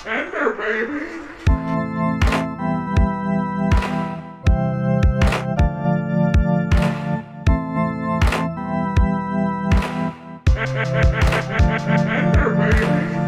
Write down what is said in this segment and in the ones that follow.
Tender, baby. Tender, baby.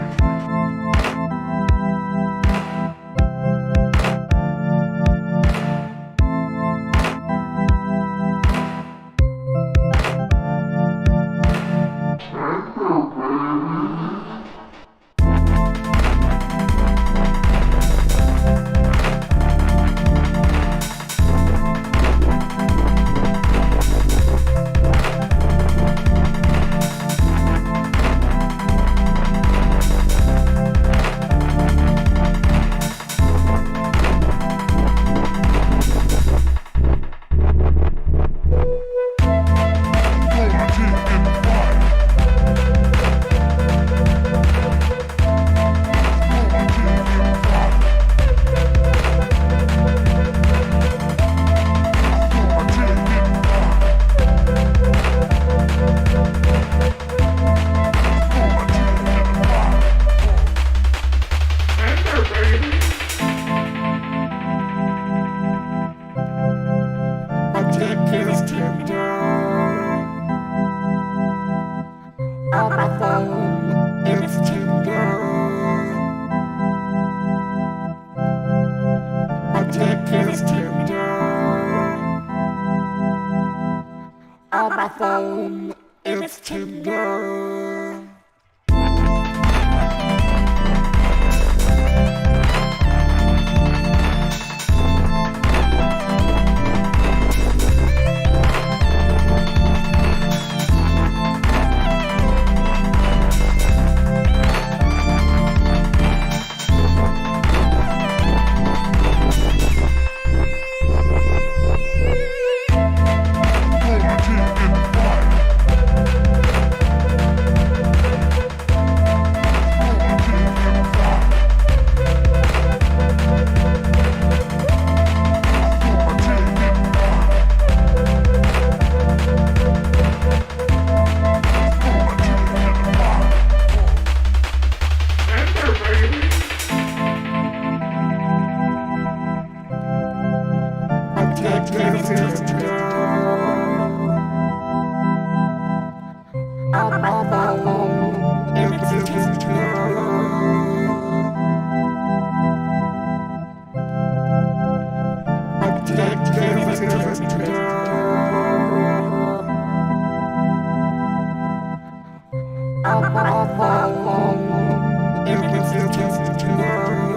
On my phone, it's Tinder. On my phone, it's Tinder. On my phone, it's Tinder.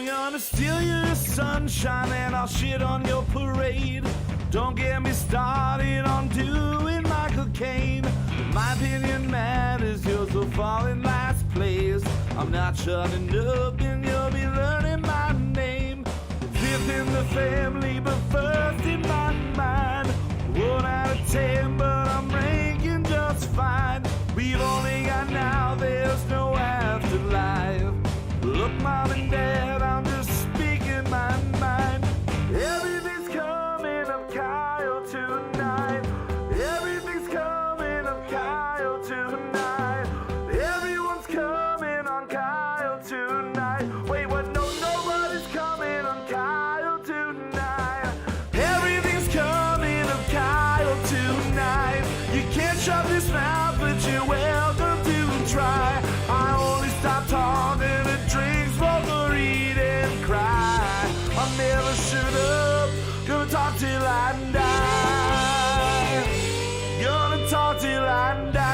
gonna steal your sunshine and I'll shit on your parade. Don't get me started on doing Michael Caine. My opinion matters, yours will fall in last place. I'm not shutting up and you'll be learning my name. Fifth in the family, but first in my mind. 1 out of 10, but I'm ranking just fine. We've only got now, there's no afterlife. Look, Mom and Dad, I'm just speaking my mind. Everything's coming up Kyle tonight. Everything's coming up Kyle tonight. Everyone's coming on Kyle tonight. Wait, what? No, nobody's coming on Kyle tonight. Everything's coming up Kyle tonight. You can't shut this mouth, but you're welcome to try. I only stop talking to drink, smoke, or eat and cry. I never shut up, gonna talk till I die. Gonna talk till I die.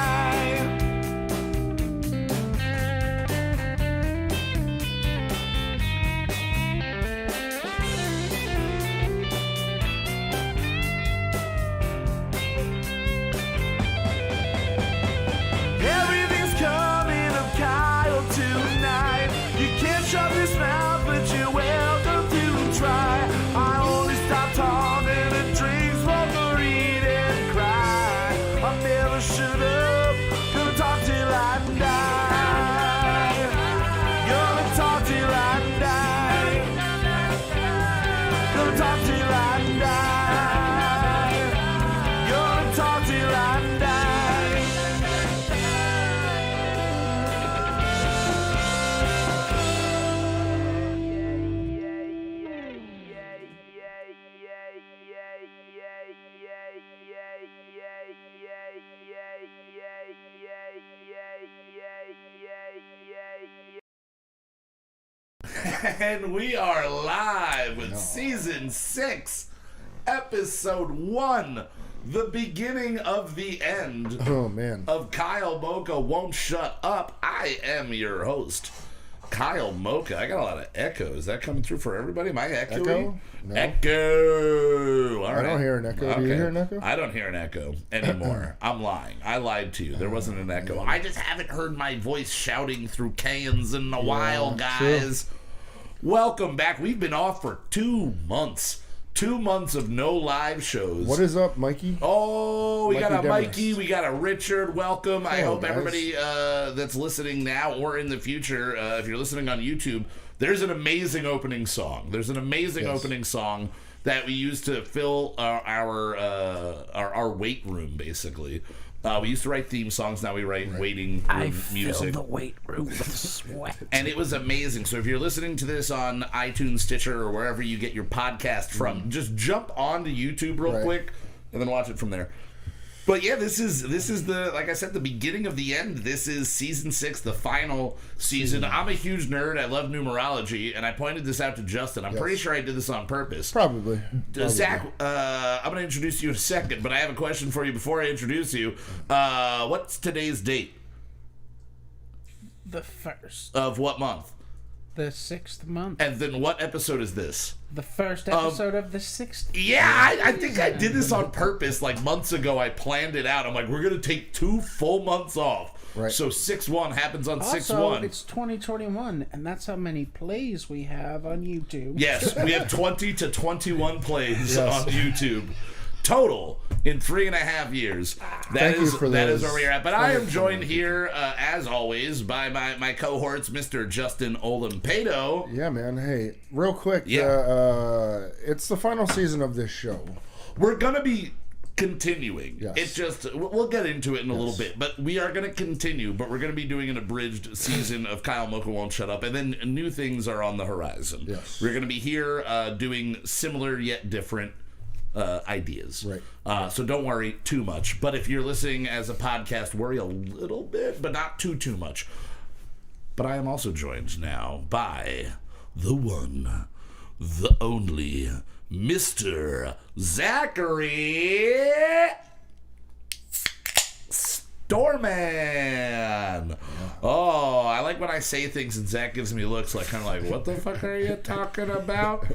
Everything's coming up Kyle tonight. You can't shut this mouth, but you're welcome to try. I only stop talking to drink, smoke, or eat and cry. I never shut up, gonna talk till I die. Gonna talk till I die. Gonna talk till I die. Gonna talk till I die. And we are live with season 6, episode 1, the beginning of the end. Oh, man. Of Kyle Mocha Won't Shut Up. I am your host, Kyle Mocha. I got a lot of echo. Is that coming through for everybody? Am I echoing? Echo? No. Echo. All I right. don't hear an echo. Do you hear an echo? I don't hear an echo anymore. I'm lying. I lied to you. There wasn't an echo. I just haven't heard my voice shouting through cans in a while, guys. True. Welcome back. We've been off for 2 months. 2 months of no live shows. What is up, Mikey? Oh, we got a Demarest. Mikey, we got a Richard. Welcome. I Hello, hope guys. everybody that's listening now or in the future, if you're listening on YouTube, there's an amazing opening song. There's an amazing opening song that we use to fill our weight room, basically. We used to write theme songs. Now we write waiting room music. I fill the weight room with sweat. And it was amazing. So if you're listening to this on iTunes, Stitcher, or wherever you get your podcast from, just jump onto YouTube real quick and then watch it from there. But yeah, this is the, like I said, the beginning of the end. This is season 6, the final season. I'm a huge nerd. I love numerology, and I pointed this out to Justin. I'm pretty sure I did this on purpose. Probably. Zach, I'm going to introduce you in a second, but I have a question for you before I introduce you. What's today's date? The first. Of what month? The 6th month. And then what episode is this? The first episode of the 6th. Yeah, I think I did this on purpose. Like months ago, I planned it out. I'm like, we're going to take 2 full months off. Right. So 6/1 happens on Also, 6/1. it's 2021, and that's how many plays we have on YouTube. Yes, we have 20 to 21 plays Yes. on YouTube. Total in 3.5 years. Thank you for that those. is where we're at. But I am joined here, as always, by my cohorts, Mr. Justin Olimpedo. Yeah, man. Hey, real quick. Yeah. It's the final season of this show. We're going to be continuing. Yes. It's just, we'll get into it in a little bit, but we are going to continue, but we're going to be doing an abridged season of Kyle Mocha Won't Shut Up, and then new things are on the horizon. Yes. We're going to be here doing similar yet different ideas. Right. So don't worry too much, but if you're listening as a podcast, worry a little bit, but not too much. But I am also joined now by the one, the only, Mr. Zachary Storman. Oh, I like when I say things and Zach gives me looks like kind of like, what the fuck are you talking about?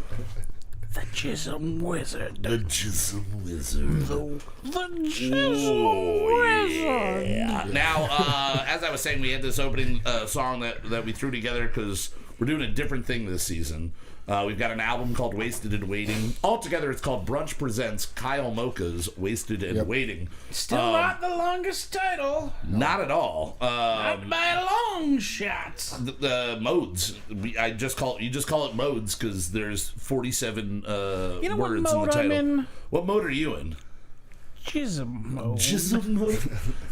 The Jism Wizard. The Jism Wizard. The Jism Wizard. Yeah. Now, as I was saying, we had this opening song that we threw together because we're doing a different thing this season. We've got an album called Wasted and Waiting. Altogether, it's called Brunch Presents Kyle Mocha's Wasted and Waiting. Still not the longest title. Not at all. Not by a long shot. The modes. You just call it modes because there's 47 words in the title. I'm in? What mode are you in? Jism mode. Jism mode.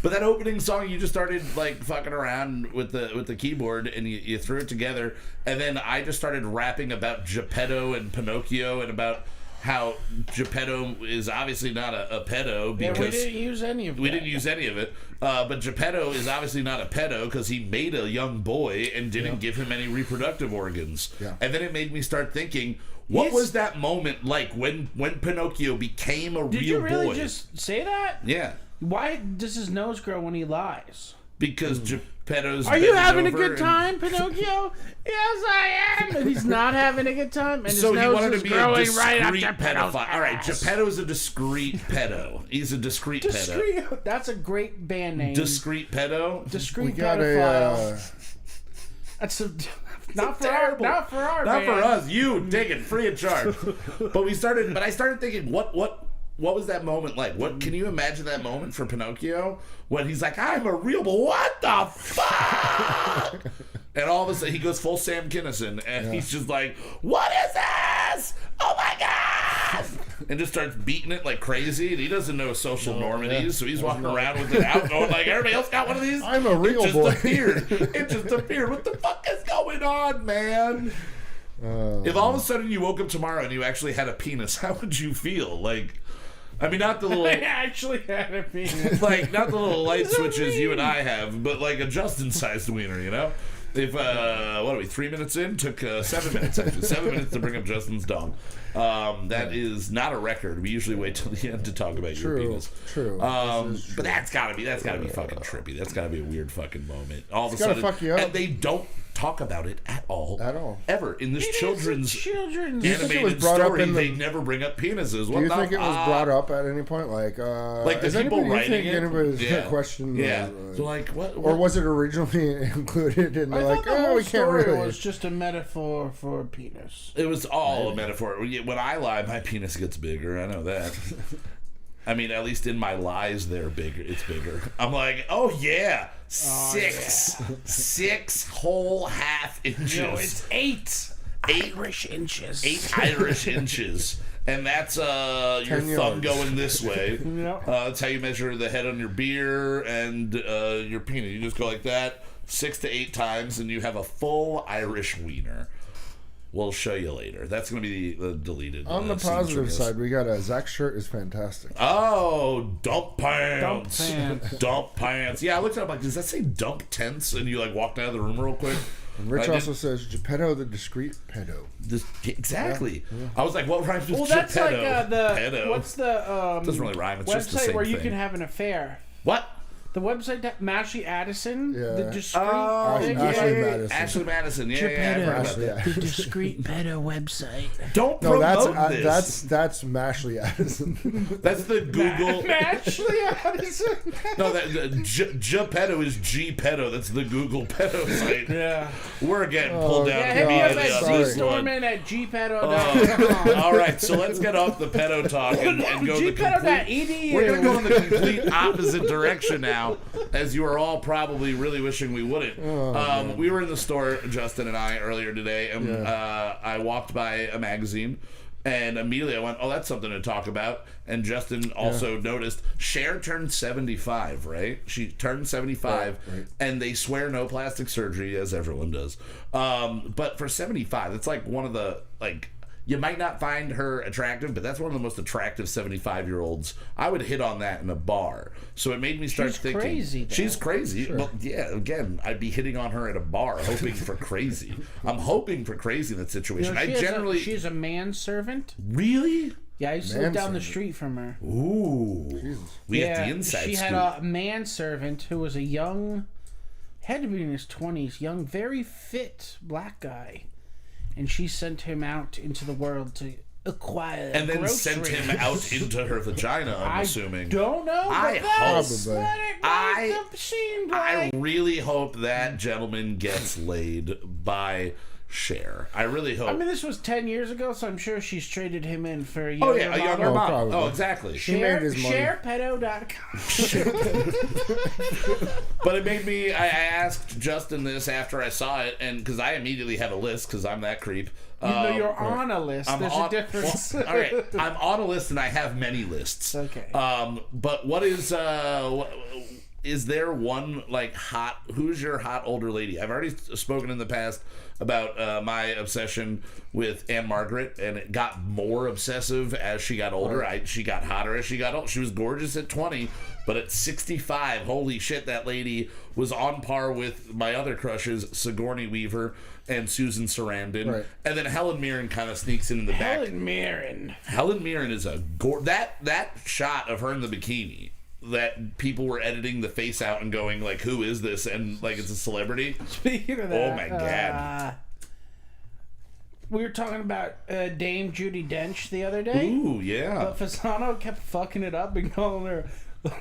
But that opening song, you just started like fucking around with the keyboard and you threw it together, and then I just started rapping about Geppetto and Pinocchio and about how Geppetto is obviously not a pedo because we didn't use any of it. We didn't use any of it. But Geppetto is obviously not a pedo because he made a young boy and didn't give him any reproductive organs. Yeah. And then it made me start thinking, what was that moment like when Pinocchio became a real boy? Did you really just say that? Yeah. Why does his nose grow when he lies? Because Geppetto's Are you bending having a over good and- time, Pinocchio? Yes, I am. And he's not having a good time, and his So he nose wanted is to be a growing discreet right up Geppetto's pedophile. All right, ass. Geppetto's a discreet pedo. He's a discreet pedo. Discreet. That's a great band name. Discreet pedo? We Discreet got pedophile. That's a not for terrible. not for our Not band. for us. You take it free of charge. But I started thinking, what was that moment like? What can you imagine that moment for Pinocchio when he's like, I'm a real boy. What the fuck? And all of a sudden he goes full Sam Kinison and he's just like, what is this? Oh my god! And just starts beating it like crazy, and he doesn't know social normities, so he's walking around with it out, going like, everybody else got one of these? I'm a real it just boy. Appeared. It just appeared. What the fuck is going on, man? If all of a sudden you woke up tomorrow and you actually had a penis, how would you feel? Like, I mean, not the little, I actually had a penis. like, not the little light switches you and I have, but like a Justin-sized wiener, you know? If, what are we, 3 minutes in? Took 7 minutes, actually. 7 minutes to bring up Justin's dong. That is not a record. We usually wait till the end to talk about your penis. True. But that's gotta be fucking trippy. That's gotta be a weird fucking moment. All of a gotta sudden, fuck you up. and they don't talk about it at all. Ever. In this children's think it was animated brought up story, in the- they never bring up penises. Do you think it was brought up at any point? Like the is people anybody writing think it? anybody's Yeah. question? Yeah. So like, what? Or was it originally included and I they're thought like, the oh, whole we can't story really. was just a metaphor for a penis. It was all a metaphor. When I lie, my penis gets bigger. I know that. I mean, at least in my lies, they're bigger. It's bigger. I'm like, oh yeah, six whole half inches. No, it's eight Irish inches. 8 Irish inches. And that's your 10 thumb yards. going this way. Yep. That's how you measure the head on your beer and your penis. You just go like that 6 to 8 times, and you have a full Irish wiener. We'll show you later. That's going to be the deleted. On the scene positive from this. side, we got Zach's shirt is fantastic. Oh, dump pants. Dump pants. Dump pants. Yeah, I looked at it, I'm like, does that say dump tents? And you like walked out of the room real quick. And Rich I also says Geppetto the discreet pedo. Exactly. I was like, what rhymes with Well, that's Geppetto? like the Pedo. what's the Doesn't really rhyme. It's just the website same where you thing. can have an affair. What? The website that Mashley Addison, Yeah. the discreet Ashley Madison. Ashley Madison. Yeah, I've heard about Ashley, that. yeah. the discreet pedo website. Don't No, promote this. that's Mashley Addison. That's the Google. Ashley Addison. No, Geppetto is G pedo. That's the Google pedo site. Yeah. We're getting pulled down. Yeah, hit me up immediately at on this one. ZStorman at gpedo.com. All right, so let's get off the pedo talk and go the complete. gpedo.edu. We're gonna go in the complete opposite direction now, as you are all probably really wishing we wouldn't. We were in the store, Justin and I, earlier today, and I walked by a magazine. And immediately I went, oh, that's something to talk about. And Justin also noticed Cher turned 75, right? She turned 75, right. and they swear no plastic surgery, as everyone does. But for 75, it's like one of the, like, you might not find her attractive, but that's one of the most attractive 75-year-olds. I would hit on that in a bar. So it made me start She's thinking. crazy, though. She's crazy. Sure. Well, yeah, again, I'd be hitting on her at a bar, hoping for crazy. I'm hoping for crazy in that situation. You know, I generally. she's a manservant. Really? Yeah, I used to live down the Manservant. street from her. Ooh. We Yeah, have the inside she scoop. had a manservant who was a young had to be in his 20s, young, very fit black guy. And she sent him out into the world to acquire And then groceries. sent him out into her vagina, I'm assuming. Don't know, but I that's hope- what it seemed I like. really hope that gentleman gets laid by Cher. I really hope. I mean, this was 10 years ago, so I'm sure she's traded him in for a younger oh, yeah, a younger model. model. probably. Oh, exactly. He made his money. SharePedo.com. But it made me. I asked Justin this after I saw it, and because I immediately have a list, because I'm that creep. You know, you're on a list. I'm There's on, a difference. well, all right, I'm on a list, and I have many lists. Okay. But what is there one like hot? Who's your hot older lady? I've already spoken in the past about my obsession with Anne Margaret, and it got more obsessive as she got older. She got hotter as she got old. She was gorgeous at 20, but at 65, holy shit, that lady was on par with my other crushes, Sigourney Weaver and Susan Sarandon. Right. And then Helen Mirren kind of sneaks in the back. Helen Mirren. Helen Mirren is a that shot of her in the bikini that people were editing the face out and going like, who is this? And like, it's a celebrity. Speaking of that, Oh my God. We were talking about Dame Judi Dench the other day. Ooh, yeah. But Fasano kept fucking it up and calling her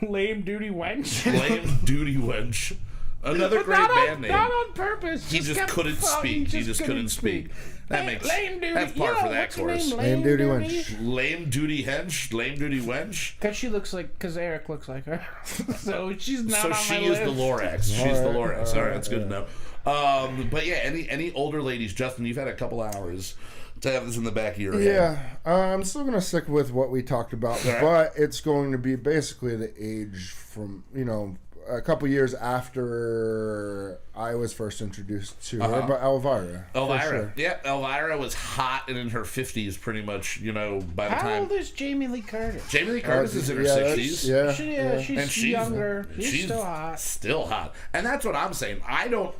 lame duty wench. Lame duty wench. Another But great not band on, name. Not on purpose. He just kept couldn't fucking- speak. He just couldn't speak. That makes lame duty. that's par for that what's her chorus. name? Lame duty wench. Lame duty hench. Lame duty wench. Because Eric looks like her. So she's not So on she my is list. the Lorax. She's the Alright, Lorax. All right, alright, that's good to know. But yeah, any older ladies, Justin, you've had a couple hours to have this in the back of your head. Yeah, I'm still going to stick with what we talked about, All right. but it's going to be basically the age from, a couple years after I was first introduced to her, but Elvira. for Elvira. sure. Yeah, Elvira was hot and in her 50s pretty much, by the How time. old is Jamie Lee Curtis? Jamie Lee Curtis is in her yeah, 60s. that's- Yeah, She's And she's younger. She's still hot. Still hot. And that's what I'm saying. I don't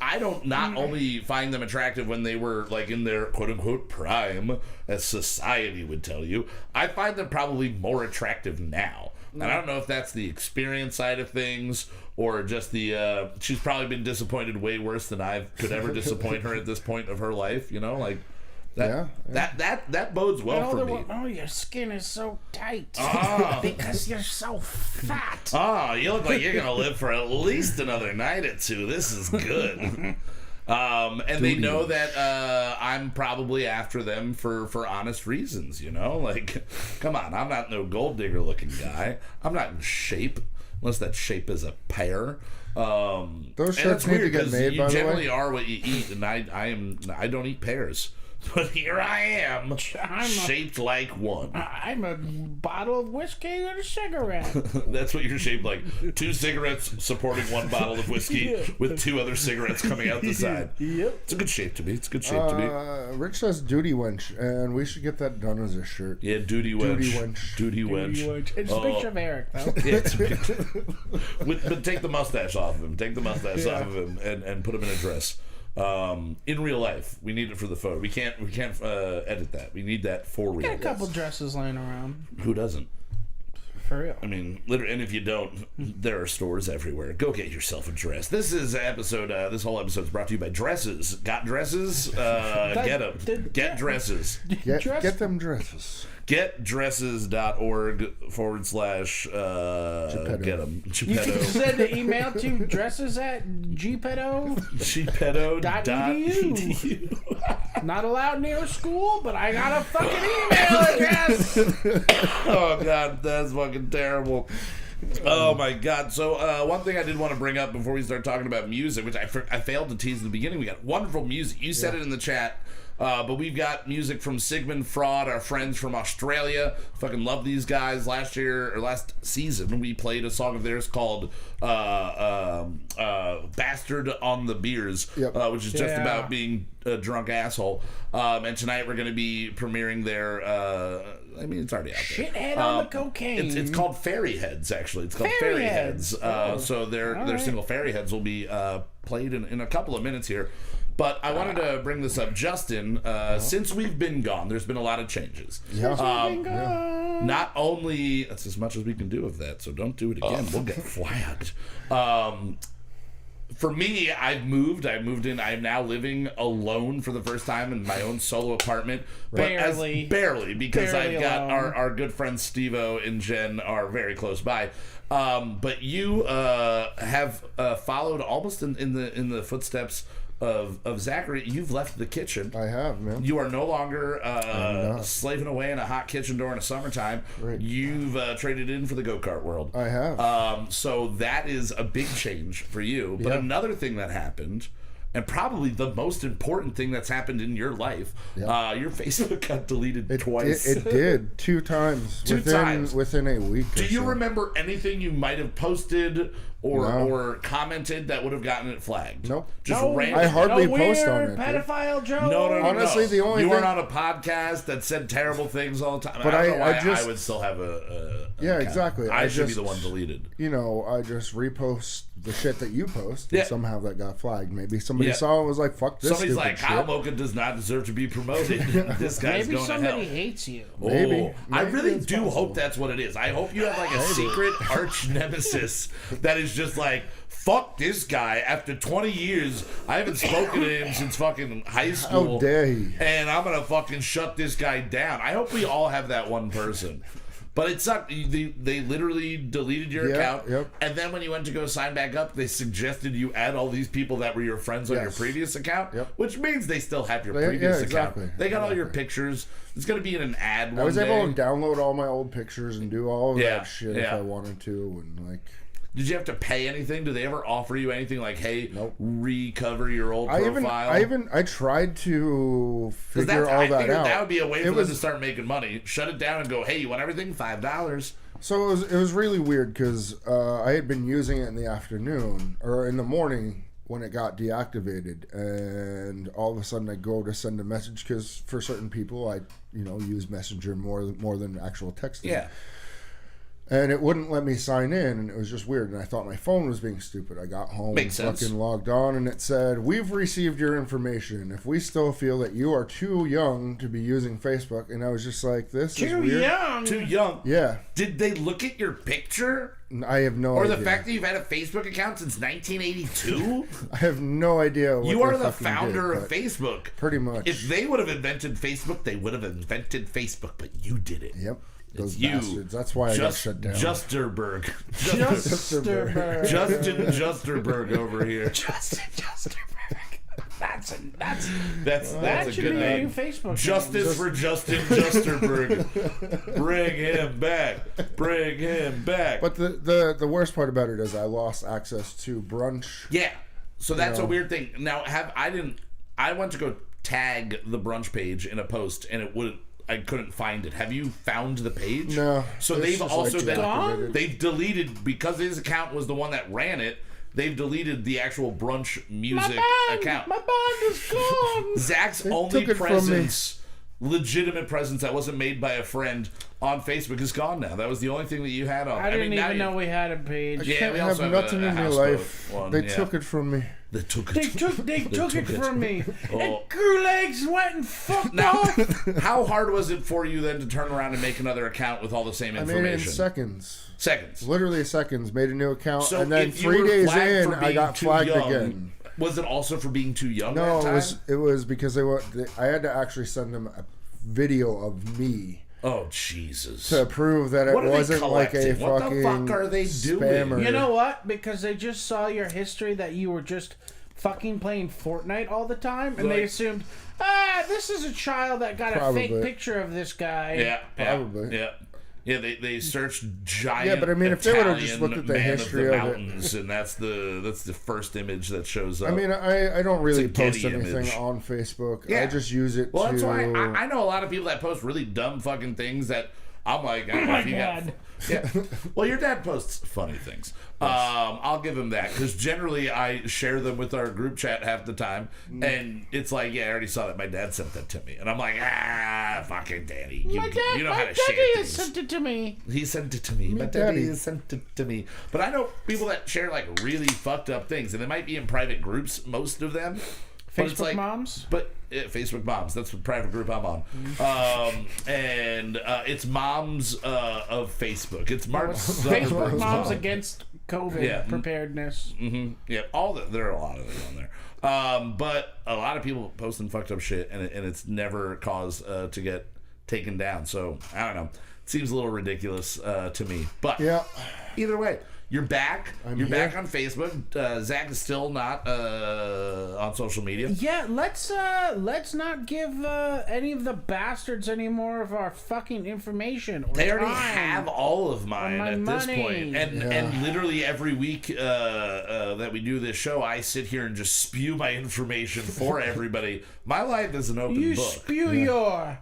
not only find them attractive when they were like in their quote unquote prime, as society would tell you, I find them probably more attractive now. And I don't know if that's the experience side of things or just the she's probably been disappointed way worse than I could ever disappoint her at this point of her life, like that that bodes well for me. Oh, your skin is so tight. Ah. Because you're so fat. Oh, you look like you're gonna live for at least another night or two. This is good. And they know that I'm probably after them for honest reasons, Like, come on, I'm not no gold digger looking guy. I'm not in shape, unless that shape is a pear. Those and shirts it's need to weird get 'cause made, you by the generally way. are what you eat, and I don't eat pears. But here I am, shaped like one. I'm a bottle of whiskey and a cigarette. That's what you're shaped like. 2 cigarettes supporting 1 bottle of whiskey with 2 other cigarettes coming out the side. Yep. It's a good shape to me. It's a good shape to me. Rich says duty wench, and we should get that done as a shirt. Yeah, duty wench. Duty wench. Duty wench. It's a picture of Eric, though. Yeah, it's a picture. But take the mustache off of him. Take the mustache off of him and put him in a dress. In real life, we need it for the photo. We can't edit that. We need that for real. Got a couple dresses laying around. Who doesn't? For real. I mean, literally, and if you don't, there are stores everywhere. Go get yourself a dress. This is episode. This whole episode is brought to you by Dresses. Got dresses? Get them. Get dresses. Get them dresses. Getdresses.org / get them. You can send an email to dresses at gpedo.edu. Gpedo.edu. Not allowed near a school, but I got a fucking email address. Oh, God, that's fucking terrible. Oh, my God. So, one thing I did want to bring up before we start talking about music, which I failed to tease in the beginning, we got wonderful music. You said it in the chat. But we've got music from SIGMUND FRAUD, our friends from Australia. Fucking love these guys. Last season, we played a song of theirs called Bastard on the Beers, which is just about being a drunk asshole. And tonight we're going to be premiering their... it's already out there. Shithead on the cocaine. It's called Fairy Heads, actually. It's called Fairy Heads. So their single Fairy Heads will be played in a couple of minutes here. But I wanted to bring this up. Justin, since we've been gone, there's been a lot of changes. Not only... That's as much as we can do of that, so don't do it again. We'll get flagged. For me, I've moved in. I'm now living alone for the first time in my own solo apartment. Barely. Barely, because Barely I've got alone. our good friends Steve-O and Jen are very close by. But you have followed almost in the footsteps of Zachary. You've left the kitchen. I have, man. You are no longer slaving away in a hot kitchen during the summertime. Right. You've traded in for the go-kart world. I have. So that is a big change for you. But Yeah. another thing that happened, and probably the most important thing that's happened in your life, your Facebook got deleted twice. It did 2 times. Two times. Within a week. Do or you so. remember anything you might have posted or No. or commented that would have gotten it flagged? Nope. Just No, random. I hardly no post weird on it, dude. pedophile joke. No. Honestly, the only you thing- weren't on a podcast that said terrible things all the time. But I don't know why I just- I would still have a Yeah, account. exactly. I I should be just- the one deleted. You know, I just repost the shit that you post, and Yeah. somehow that got flagged. Maybe somebody Yeah. saw it and was like, "Fuck this." Somebody's stupid like, shit. Kyle Mocha does not deserve to be promoted. This guy's Maybe going to somebody hell. hates you. Maybe. I Maybe really it's do possible. hope that's what it is. I hope you have like a secret arch nemesis that is just like, fuck this guy. After 20 years, I haven't spoken to him since fucking high school. How dare he? And I'm gonna fucking shut this guy down. I hope we all have that one person. But it's not. They literally deleted your Yeah, account, yep. and then when you went to go sign back up, they suggested you add all these people that were your friends on your Yes. previous account, Yep. which means they still have your Yeah, previous exactly. account. They got all your pictures. It's gonna be in an ad. One I was day. able to download all my old pictures and do all of Yeah, that shit if yeah. I wanted to, and like. Did you have to pay anything? Did they ever offer you anything like, "Hey, Nope. recover your old I profile"? I tried to 'Cause figure all I that figured out. that would be a way It for was- them to start making money. Shut it down and go, "Hey, you want everything? $5." So it was really weird because I had been using it in the afternoon or in the morning when it got deactivated, and all of a sudden I go to send a message because for certain people I use Messenger more than actual texting. Yeah. And it wouldn't let me sign in, and it was just weird. And I thought my phone was being stupid. I got home Makes and sense. fucking logged on, and it said, "We've received your information. If we still feel that you are too young to be using Facebook," and I was just like, "This is Too weird." young. Too young. Yeah, Did they look at your picture? I have no Or idea. the fact that you've had a Facebook account since 1982? I have no idea. What You are they the fucking founder did, of but Facebook. Pretty much. If they would have invented Facebook, they would have invented Facebook, but you did it. Yep. Those It's you. bastards. That's why I got shut down. Justerberg. Justerberg. Justin Justerberg over here. Justin Justerberg. That's That's that a should good be name. your Facebook. Justice for Justin Justerberg. Bring him back. Bring him back. But the worst part about it is I lost access to brunch. Yeah. So that's a know. weird thing. Now I went to go tag the brunch page in a post and I couldn't find it. Have you found the page? No. So It's they've just, also like, then deactivated. they've deleted, because his account was the one that ran it, they've deleted the actual brunch music account. My bond is gone. Zach's They only took it from me. presence, legitimate presence that wasn't made by a friend on Facebook is gone now. That was the only thing that you had on. I didn't now even you- know we had a page. Yeah, Can't we have also have nothing a in my houseboat life. one, They yeah. took it from me. They took it. They took it from me. Oh. And Gulags went and fucked Now, off. how hard was it for you then to turn around and make another account with all the same I information? made it in seconds. Seconds. Literally seconds. Made a new account, So and then if you 3 were days flagged in, for I being got too flagged young, again. Was it also for being too young? No, that time? it was because I had to actually send them a video of me Oh Jesus! to prove that it What are they wasn't like a collecting? What the fucking fuck are they doing? spammer. You know what? Because they just saw your history that you were just fucking playing Fortnite all the time, and they Like- assumed, this is a child that got a Probably. fake picture of this guy. Yeah, Probably. Yeah. Yeah, they searched giant. Yeah, but I mean, if they would've just looked at the Italian history man of the it. mountains, and that's the first image that shows up. I mean, I don't really It's a post Getty anything image. on Facebook. Yeah. I just use it well, to. that's why I know a lot of people that post really dumb fucking things that I'm like, I don't know my if you got- God. Yeah. Well, your dad posts funny things. I'll give him that because generally I share them with our group chat half the time, and it's like, yeah, I already saw that. My dad sent that to me, and I'm like, fucking daddy, you know how to share daddy things. sent it to me. He sent it to me. My daddy. daddy sent it to me. But I know people that share like really fucked up things, and they might be in private groups. Most of them. But it's Facebook like, moms? But Facebook moms. That's the private group I'm on. And it's moms of Facebook. It's Mark Facebook Zuckerberg's moms mom. against COVID preparedness. Yeah, there are a lot of them on there. But a lot of people posting fucked up shit, and it's never caused to get taken down. So I don't know. It seems a little ridiculous to me. But either way, you're back. You're back on Facebook. Zach is still not on social media. Yeah, let's not give any of the bastards any more of our fucking information. Or They already time. have all of mine my at money. this point. And literally every week that we do this show, I sit here and just spew my information for everybody. My life is an open You book. spew your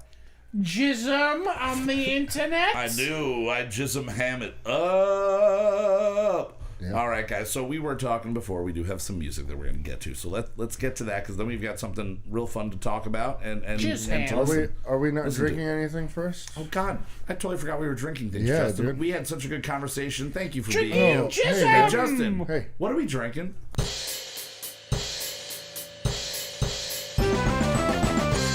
JismHam on the internet. I do. I JismHam it up. Yeah. All right, guys. So we were talking before. We do have some music that we're going to get to. So let's get to that, because then we've got something real fun to talk about and JismHam. to listen. Are we not Listen to drinking anything first? Oh God, I totally forgot we were drinking things. Yeah, Justin, dude. we had such a good conversation. Thank you for Drinking being Oh, here. hey, JismHam. Hey, Justin. Hey. What are we drinking?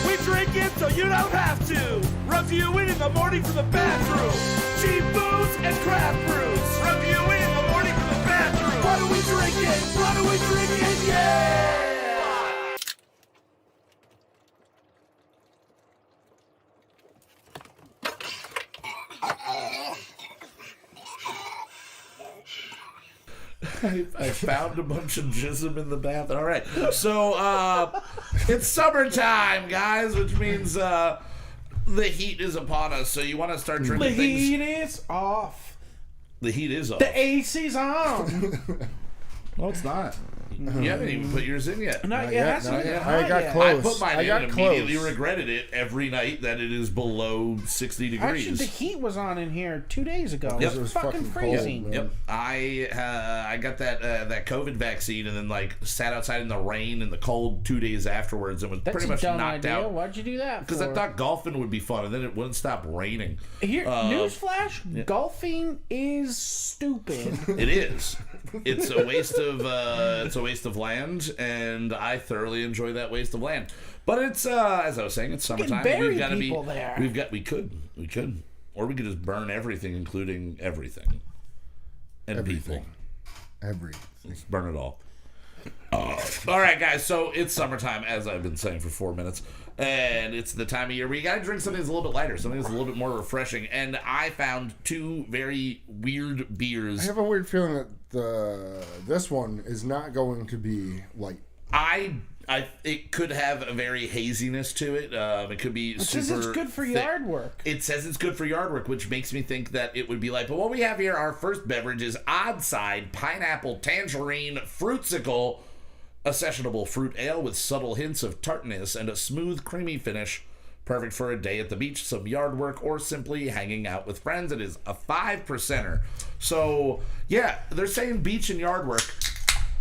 We drink it so you don't have to. Rub you in the morning from the bathroom. Cheap booze and craft brews. Rub you in the morning from the bathroom. What are we drinking? What are we drinking? Yeah! I found a bunch of jism in the bath. All right. So, it's summertime, guys, which means the heat is upon us. So you want to start The drinking things. heat is off. The heat is up. The AC's on. No, it's not. You haven't even put yours in yet. Not Not yet. yet, Hasn't not even yet. hot I got yet. close. I put mine I in got and immediately close. regretted it every night that it is below 60 degrees. Actually, the heat was on in here 2 days ago. Yep. It It was was fucking fucking freezing. cold, man. Yep, I got that COVID vaccine and then like sat outside in the rain and the cold 2 days afterwards and was That's pretty a much dumb knocked idea. out Why'd you do that? because I for? thought golfing would be fun and then it wouldn't stop raining. Here, newsflash: golfing is stupid. It is. It's a waste of land, and I thoroughly enjoy that waste of land. But it's as I was saying, it's summertime. bury We've got to be. people there. We could, or we could just burn everything, including everything, and people. Everything. Let's burn it all. All right, guys. So it's summertime, as I've been saying for 4 minutes, and it's the time of year where you got to drink something that's a little bit lighter, something that's a little bit more refreshing. And I found two very weird beers. I have a weird feeling that this one is not going to be light. It could have a very haziness to it. It could be It super says it's good for thick. yard work. It says it's good for yard work, which makes me think that it would be light. But what we have here, our first beverage is Odd Side Pineapple Tangerine Fruitsicle, a sessionable fruit ale with subtle hints of tartness and a smooth, creamy finish. Perfect for a day at the beach, some yard work, or simply hanging out with friends. It is a 5%er. So, yeah, they're saying beach and yard work.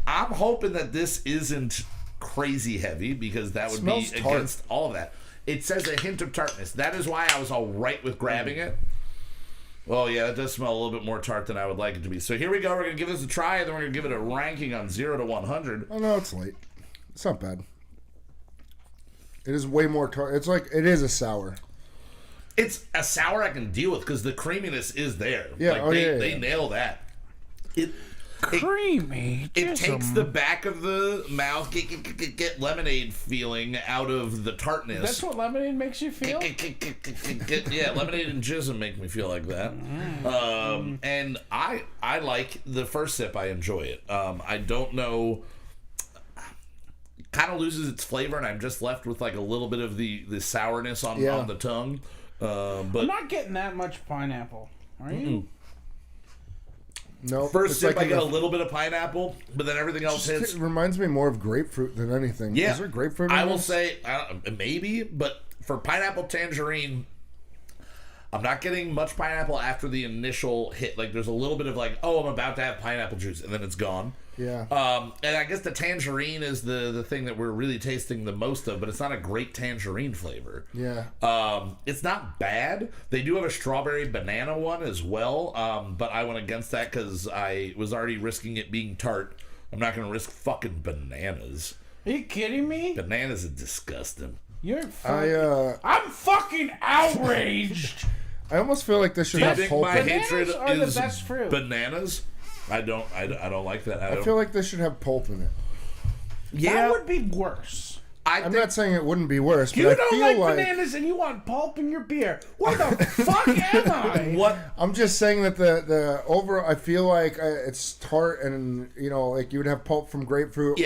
I'm hoping that this isn't crazy heavy because that would be Smells tart. against all of that. It says a hint of tartness. That is why I was all right with grabbing it. Well, yeah, it does smell a little bit more tart than I would like it to be. So here we go. We're going to give this a try, and then we're going to give it a ranking on 0 to 100. Oh no, it's light. It's not bad. It is way more tart. It's like it is a sour. It's a sour I can deal with because the creaminess is there. Yeah, Like, yeah. they nail that. It Creamy. takes the back of the mouth, get lemonade feeling out of the tartness. That's what lemonade makes you feel. Yeah, lemonade and jism make me feel like that. And I like the first sip. I enjoy it. I don't know. Kind of loses its flavor, and I'm just left with like a little bit of the sourness on the tongue. But I'm not getting that much pineapple. Are you? No. first it's sip, I in get the- a little bit of pineapple, but then everything else hits. It reminds me more of grapefruit than anything. Yeah, Is there grapefruit in I will this? say maybe, but for pineapple tangerine, I'm not getting much pineapple after the initial hit. Like there's a little bit of like, oh, I'm about to have pineapple juice, and then it's gone. Yeah. And I guess the tangerine is the thing that we're really tasting the most of, but it's not a great tangerine flavor. Yeah. It's not bad. They do have a strawberry banana one as well, but I went against that because I was already risking it being tart. I'm not going to risk fucking bananas. Are you kidding me? Bananas are disgusting. You're fucking... I'm fucking outraged. I almost feel like this should Do you have think pulp. my Bananas hatred are the is best fruit. bananas? I don't like that. I feel like they should have pulp in it. That would be worse. I'm not saying it wouldn't be worse, You but I don't feel like like bananas and you want pulp in your beer. Where the fuck am I? What? I'm just saying that the overall, I feel like it's tart, and like you would have pulp from grapefruit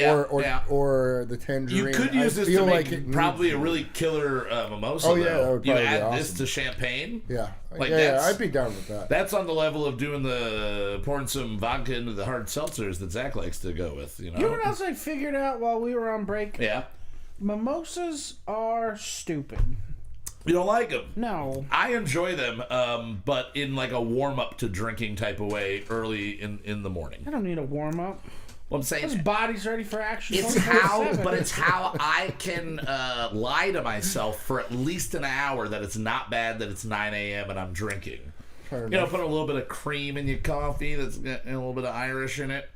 or the tangerine. You could use this to make probably a really killer mimosa. Oh, yeah, though. that would You probably be add this awesome. to champagne. Yeah, Like, yeah, I'd be down with that. That's on the level of doing pouring some vodka into the hard seltzers that Zach likes to go with. You You know know. what else I figured out while we were on break? Yeah. Mimosas are stupid. You don't like them. No. I enjoy them, but in like a warm up to drinking type of way early in the morning. I don't need a warm up. Well, I'm saying His body's ready for action. it's 24/7. how I can lie to myself for at least an hour that it's not bad that it's 9 a.m. and I'm drinking. Fair You know, enough. put a little bit of cream in your coffee that's got a little bit of Irish in it.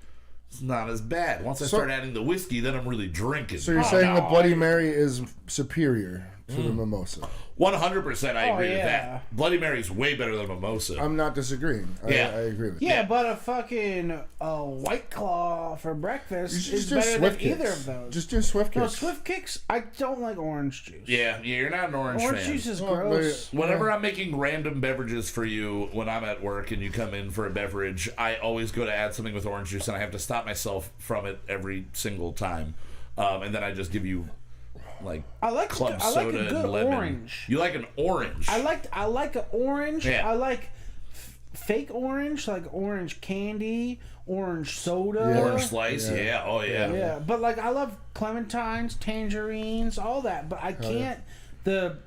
It's not as bad. Once I start adding the whiskey, then I'm really drinking. So you're saying the Bloody Mary is superior to the mimosa? 100% I agree with yeah. that. Bloody Mary's way better than mimosa. I'm not disagreeing. Yeah. I agree with Yeah, that. but a fucking White Claw for breakfast You should is just do better Swift than either Kicks. of those. Just do Swift No, Kicks. Swift Kicks, I don't like orange juice. Yeah, you're not an orange Orange fan. juice is Well, gross. Whenever I'm making random beverages for you when I'm at work and you come in for a beverage, I always go to add something with orange juice, and I have to stop myself from it every single time. And then I just give you like I like club a soda good and lemon. orange. You like an orange? I like an orange. Yeah. I like fake orange, like orange candy, orange soda. Orange slice, yeah. Oh yeah. Yeah, but like I love clementines, tangerines, all that. But I can't. The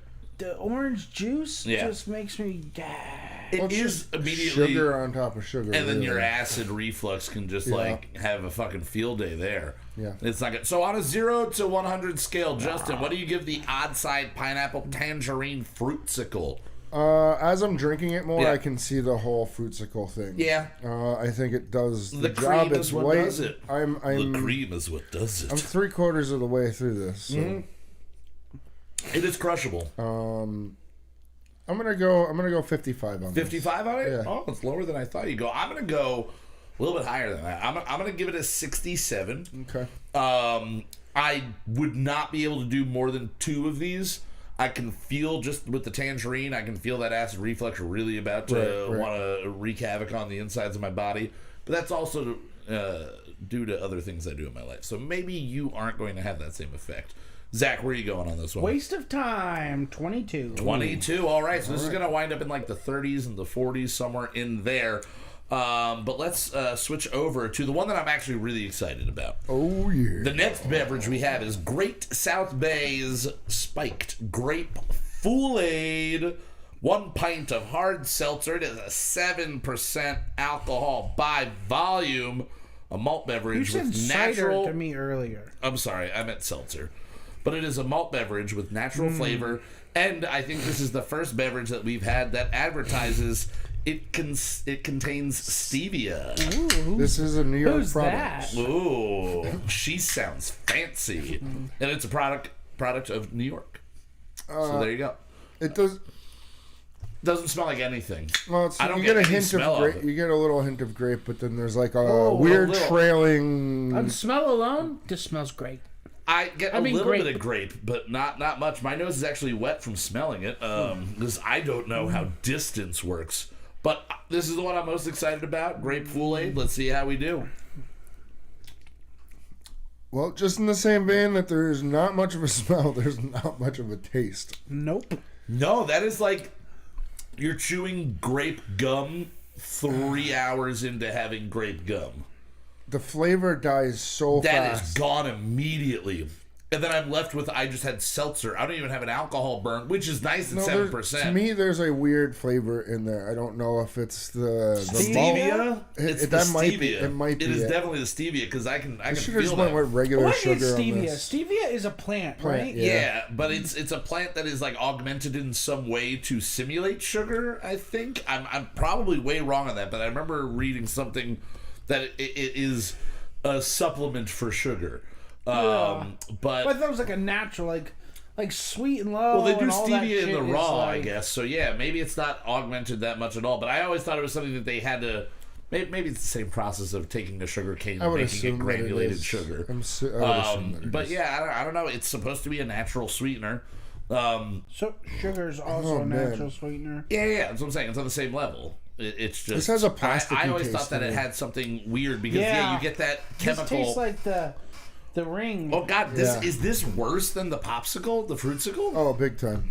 orange juice just makes me gag. It is immediately sugar on top of sugar. and then really. your acid reflux can just like have a fucking field day there. Yeah. It's not good. So on a 0 to 100 scale, Justin, what do you give the odd side pineapple tangerine fruitsicle? As I'm drinking it more, Yeah. I can see the whole fruitsicle thing. Yeah. I think it does the The job. cream It's is what way. does it. I'm The cream is what does it. I'm 3/4 of the way through this. So, It is crushable. I'm gonna go 55 on this. 55 on it? Yeah. Oh, it's lower than I thought you'd go. I'm gonna go a little bit higher than that. I'm gonna give it a 67. Okay. I would not be able to do more than 2 of these. I can feel just with the tangerine, I can feel that acid reflux really about to Right. want to wreak havoc on the insides of my body. But that's also due to other things I do in my life. So maybe you aren't going to have that same effect. Zach, where are you going on this one? Waste of time. 22. 22. All right. So this is going to wind up in like the 30s and the 40s, somewhere in there. But let's switch over to the one that I'm actually really excited about. Oh yeah. The next beverage we have is Great South Bay's Spiked Grape Fool-Aid. 1 pint of hard seltzer. It is a 7% alcohol by volume. A malt You beverage said with cider natural... to me earlier. I'm sorry, I meant seltzer. But it is a malt beverage with natural flavor. And I think this is the first beverage that we've had that advertises it contains stevia. Ooh. This is a New York Who's product. that? Ooh, she sounds fancy. And it's a product of New York. So there you go. It does. Doesn't smell like anything. Well, it's, I don't you get get a any hint smell of of grape. it. You get a little hint of grape, but then there's like a Oh, a weird little. trailing. On smell alone, this smells great. I get a little grape. bit of grape, but not much. My nose is actually wet from smelling it because I don't know how distance works. But this is the one I'm most excited about, Grape Fool-Aid. Let's see how we do. Well, just in the same vein that there's not much of a smell, there's not much of a taste. Nope. No, that is like you're chewing grape gum 3 hours into having grape gum. The flavor dies so That is fast. gone immediately. And then I'm left with, I just had seltzer. I don't even have an alcohol burn, which is nice at No, 7%. to me, there's a weird flavor in there. I don't know if it's the Stevia? malt. It's the That stevia. might be- it might It be is it. definitely the stevia because I can I should feel have just went that. with regular What sugar is on stevia? this. Stevia is a plant, right? Yeah. Yeah, but it's a plant that is like augmented in some way to simulate sugar. I think I'm probably way wrong on that, but I remember reading something that it is a supplement for sugar. But But that was like a natural, like sweet and low. well, they do and all that stevia in shit the is raw, like, I guess. So yeah, maybe it's not augmented that much at all. But I always thought it was something that they had to Maybe it's the same process of taking a sugar cane I and would making it assume that it granulated is. sugar. I would assume that it But is. yeah, I don't know. It's supposed to be a natural sweetener. So sugar's also Oh, a man. natural sweetener. Yeah, that's what I'm saying. It's on the same level. It's just This has a plasticky I always taste thought that to it me. had something weird because Yeah. you get that This chemical. tastes like the ring. Oh God, Yeah. is this worse than the popsicle, the fruitsicle? Oh, big time.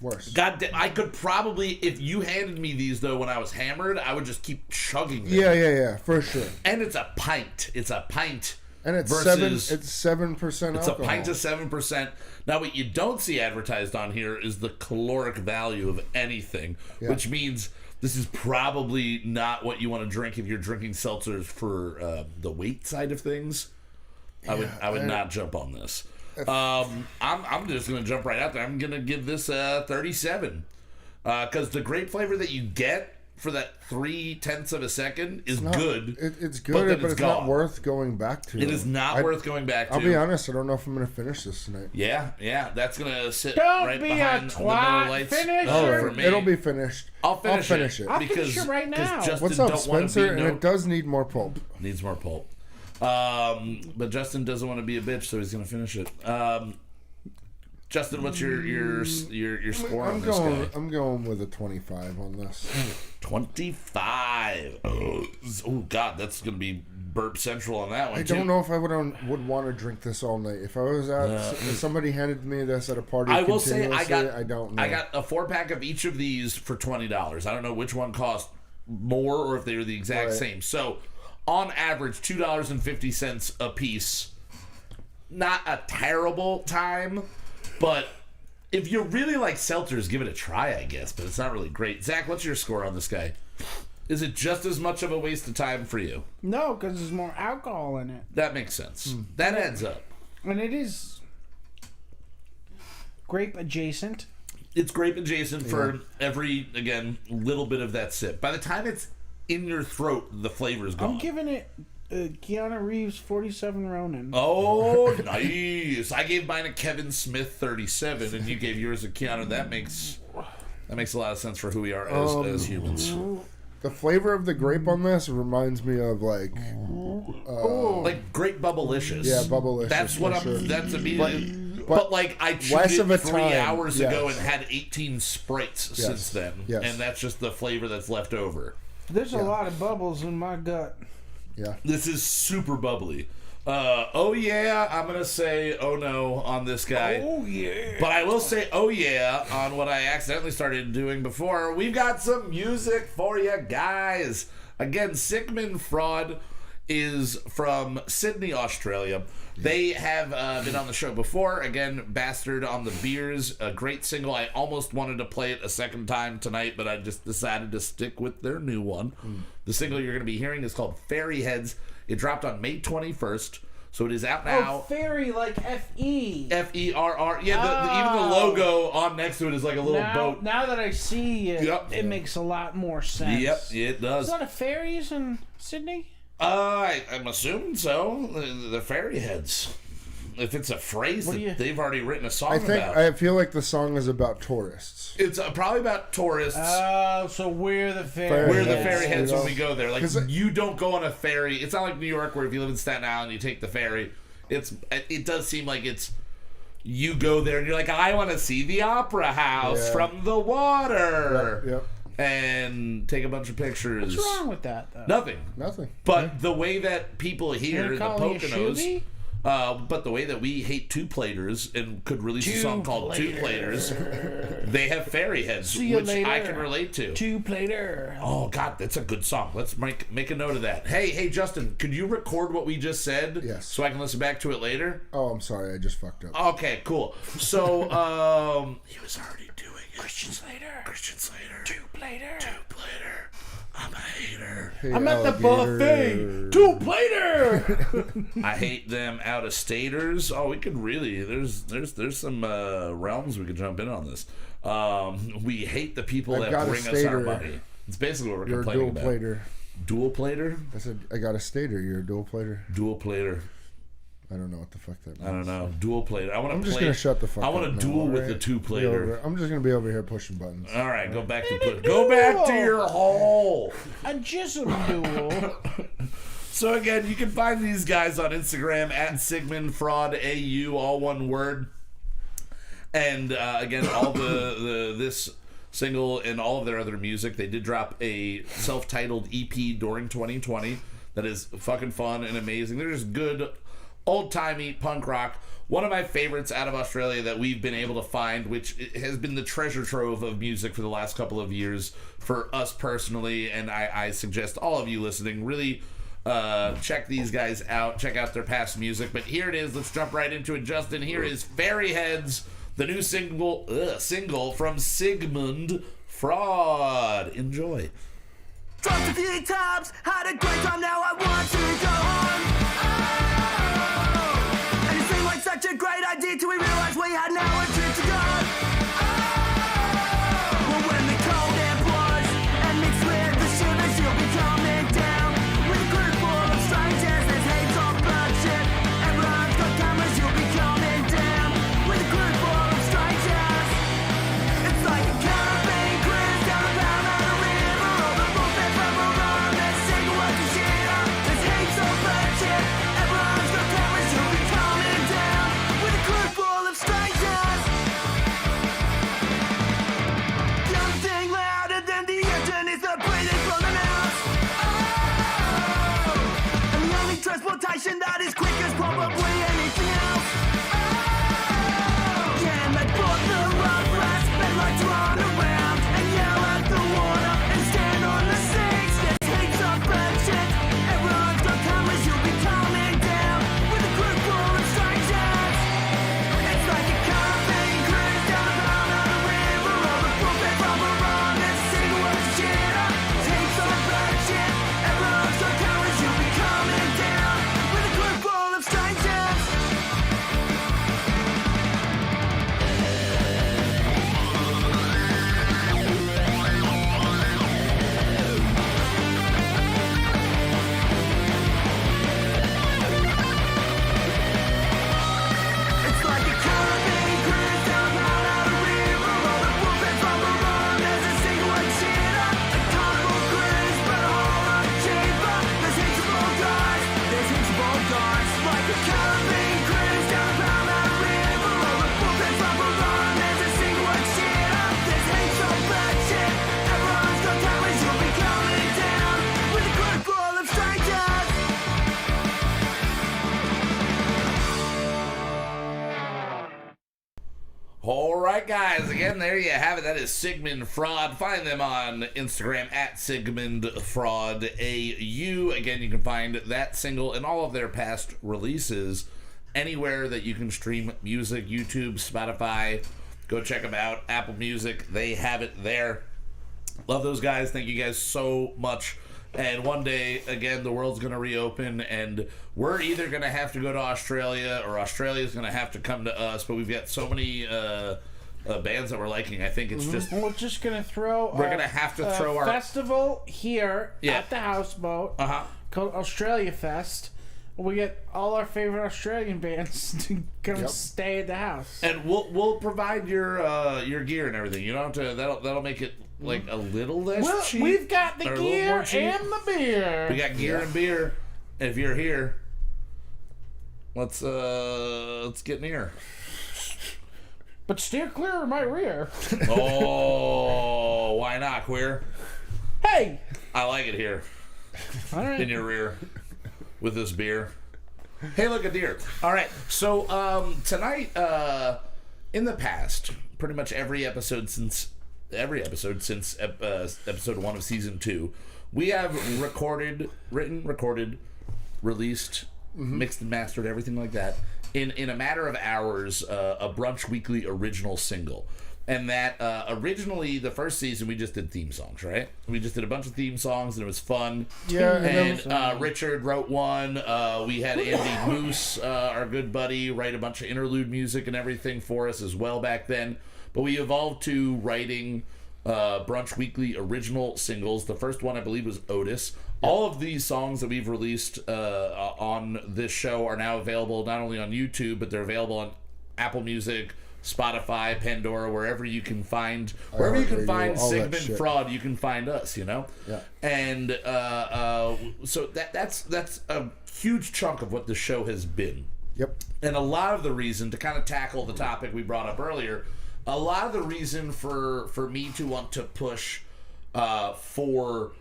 Worse. God, I could probably, if you handed me these though when I was hammered, I would just keep chugging them. Yeah, for sure. And it's a pint. It's a pint. And it's versus 7% It's alcohol. a pint of 7%. Now, what you don't see advertised on here is the caloric value of anything, which means this is probably not what you want to drink if you're drinking seltzers for the weight side of things. I would not jump on this. I'm just going to jump right out there. I'm going to give this a 37 because the grape flavor that you get for that 0.3 of a second is good. It's but good, then but it's not gone. worth going back to. It is not worth going back to. I'll be honest, I don't know if I'm going to finish this tonight. Yeah, that's gonna sit Don't right be a behind the twat. Miller Lights. Finish For it. me. It'll be finished. I'll finish it. I'll finish it right now. Justin What's up, don't wanna Spencer? be And it does need more pulp. needs more pulp. But Justin doesn't want to be a bitch, so he's gonna finish it. Justin, what's your score on this guy? I'm going with a 25 on this. 25. Oh God, that's gonna be burp central on that one. I don't know if I would want to drink this all night. If I was at if somebody handed me this at a party, I will say I don't know. I got a 4-pack of each of these for $20. I don't know which one cost more or if they were the exact same. So on average, $2.50 a piece. Not a terrible time, but if you really like seltzers, give it a try, I guess. But it's not really great. Zach, what's your score on this guy? Is it just as much of a waste of time for you? No, because there's more alcohol in it. That makes sense. That adds up. And it is grape adjacent. It's grape adjacent for every, again, little bit of that sip. By the time it's in your throat, the flavor's gone. I'm giving it Keanu Reeves 47 Ronin. Oh, nice. I gave mine a Kevin Smith 37, and you gave yours a Keanu. That makes a lot of sense for who we are as humans. The flavor of the grape on this reminds me of like Grape Bubblicious. Yeah, Bubblicious, That's what for I'm. sure. That's immediately. But But like I chewed less of a it 3 time, hours ago yes. and had 18 sprites since then, Yes. and that's just the flavor that's left over. There's a lot of bubbles in my gut. yeah. This is super bubbly. Oh yeah, I'm gonna say oh no on this guy. Oh yeah. But I will say oh yeah on what I accidentally started doing before. We've got some music for you guys. Again, SIGMUND FRAUD is from Sydney, Australia. They have been on the show before. Again, Bastard on the Beers, a great single. I almost wanted to play it a second time tonight, but I just decided to stick with their new one. The single you're going to be hearing is called Fairy Heads. It dropped on May 21st, so it is out now. Oh, fairy like F-E. F-E-R-R. Yeah, even the logo on next to it is like a little boat. Now that I see it, Yep. it makes a lot more sense. Yep, it does. Is that a fairies in Sydney? I'm assuming so. The fairy heads. If it's a phrase What that do you- they've already written a song about. I feel like the song is about tourists. It's probably about tourists. Oh, so we're the fairies. We're the heads, fairy heads you know? when we go there. Like 'Cause you don't go on a ferry. It's not like New York where if you live in Staten Island you take the ferry. It does seem like it's you go there and you're like, I want to see the opera house Yeah. from the water. Yep. And take a bunch of pictures. What's wrong with that, though? Nothing. Nothing. But the way that people here You're in the calling it Poconos, shooby? but the way that we hate two-platers and could release a song called Two-Platers, they have fairy heads, See you which later. I can relate to. Two-plater. Oh God, that's a good song. Let's make a note of that. Hey, Justin, could you record what we just said? Yes. So I can listen back to it later. Oh, I'm sorry. I just fucked up. Okay, cool. So he was already doing it. Christian Slater. Two-plater. Two-plater. I'm a hater. Hey, I'm at the alligator. buffet. Two-plater. I hate them out of staters. Oh, we could really. There's some realms we could jump in on this. We hate the people I've that got a bring us our stater. money. It's basically what we're You're a complaining dual about. plater. Dual plater. I said I got a stater. You're a dual plater. Dual plater. I don't know what the fuck that means. I don't know. Dual plater. I'm just gonna shut the fuck up. I want to now, duel with alright? the two plater. I'm just gonna be over here pushing buttons. All right, go back to your hole. A JismHam duel. So again, you can find these guys on Instagram at SIGMUND FRAUD AU, all one word. And again, all this single and all of their other music, they did drop a self-titled EP during 2020 that is fucking fun and amazing. They're just good old-timey punk rock. One of my favorites out of Australia that we've been able to find, which has been the treasure trove of music for the last couple of years for us personally, and I suggest all of you listening really check these guys out, check out their past music. But here it is. Let's jump right into it. Justin, here is Fairy Heads, the new single from SIGMUND FRAUD. Enjoy. Dropped a few times, had a great time, now I want to go home. Oh, and it seemed like such a great idea till we realized we had no one trip to go. Oh, well, when the cold air blows and mixed with the shivers, you'll be coming down with a group full of strangers. There's heaps of bloodshed, everyone's got cameras. You'll be coming down with a group full of strangers. It's like a carabin cruise down a Palmetto River, or the bullpen from a run. There's single words of shit up. There's heaps of bloodshed, everyone's got cameras. You'll be coming down with a group full of strangers. The only thing louder than the engine is the breathing from the nose. Oh, and the only transportation that is quick is probably anything else. Oh, yeah, and they brought the rough rats. They like to run around and yell at the water and stand on the seats. There's heaps of bad shit. Everyone's got cameras. You'll be coming down with a group full of strangers. It's like a carabin cruise down a Palmetto River, or the bullpen from a run. There's single words of shit up. There's heaps of bad shit. Everyone's got cameras. You'll be coming down with a group full of strangers. It's like a carabin cruise down Palmetto River, or the bullpen from a run. There's a single one shit up. A carnival cruise, but a whole lot cheaper. There's heaps of old guys. There's heaps of old guys. Like a carabin cruise down Palmetto River, or the bullpen from a run. There's a single one shit up. There's heaps of bad shit. Everyone's got cameras. You'll be coming down with a group full of strangers. All right, guys. Again, there you have it. That is SIGMUND FRAUD. Find them on Instagram at SIGMUND FRAUD AU. Again, you can find that single and all of their past releases anywhere that you can stream music, YouTube, Spotify. Go check them out. Apple Music, they have it there. Love those guys. Thank you guys so much. And one day, again, the world's going to reopen, and we're either going to have to go to Australia, or Australia's going to have to come to us. But we've got so many bands that we're liking. I think it's just... We're just gonna throw. We're gonna have to throw our festival here Yeah. at the houseboat called Australia Fest. We get all our favorite Australian bands to come stay at the house. And we'll provide your gear and everything. You don't have to. That'll make it like a little less cheap. We've got the or a little gear more cheap. and the beer. We got gear and beer. If you're here, let's get near. But steer clear of my rear. Oh, why not, queer? Hey! I like it here All right. in your rear with this beer. Hey, look, a deer. All right, so tonight, in the past, pretty much every episode since episode 1 of season 2, we have written, recorded, released, mixed and mastered, everything like that, in a matter of hours, a Brunch Weekly original single. And that originally, the first season, we just did theme songs, right? We just did a bunch of theme songs, and it was fun. Yeah, And Richard wrote one. We had Andy Moose, our good buddy, write a bunch of interlude music and everything for us as well back then. But we evolved to writing Brunch Weekly original singles. The first one, I believe, was Otis. All of these songs that we've released on this show are now available not only on YouTube, but they're available on Apple Music, Spotify, Pandora, wherever you can find SIGMUND FRAUD, you can find us, you know? Yeah. And so that's a huge chunk of what the show has been. Yep. And a lot of the reason, to kind of tackle the topic we brought up earlier, a lot of the reason for me to want to push for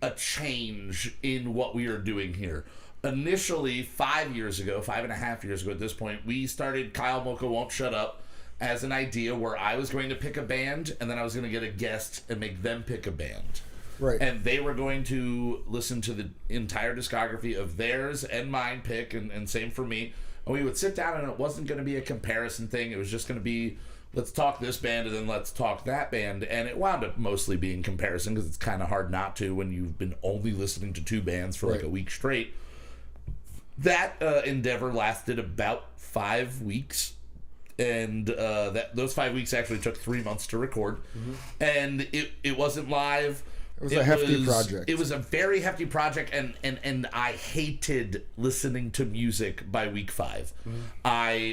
a change in what we are doing here. Initially, 5.5 years ago at this point, we started Kyle Mocha Won't Shut Up as an idea where I was going to pick a band, and then I was going to get a guest and make them pick a band. Right. And they were going to listen to the entire discography of theirs and mine pick, and same for me. And we would sit down, and it wasn't going to be a comparison thing. It was just going to be, let's talk this band and then let's talk that band. And it wound up mostly being comparison, because it's kind of hard not to when you've been only listening to two bands for like a week straight. That endeavor lasted about 5 weeks. And those 5 weeks actually took 3 months to record. And it wasn't live. It was a hefty project. It was a very hefty project, and I hated listening to music by week 5.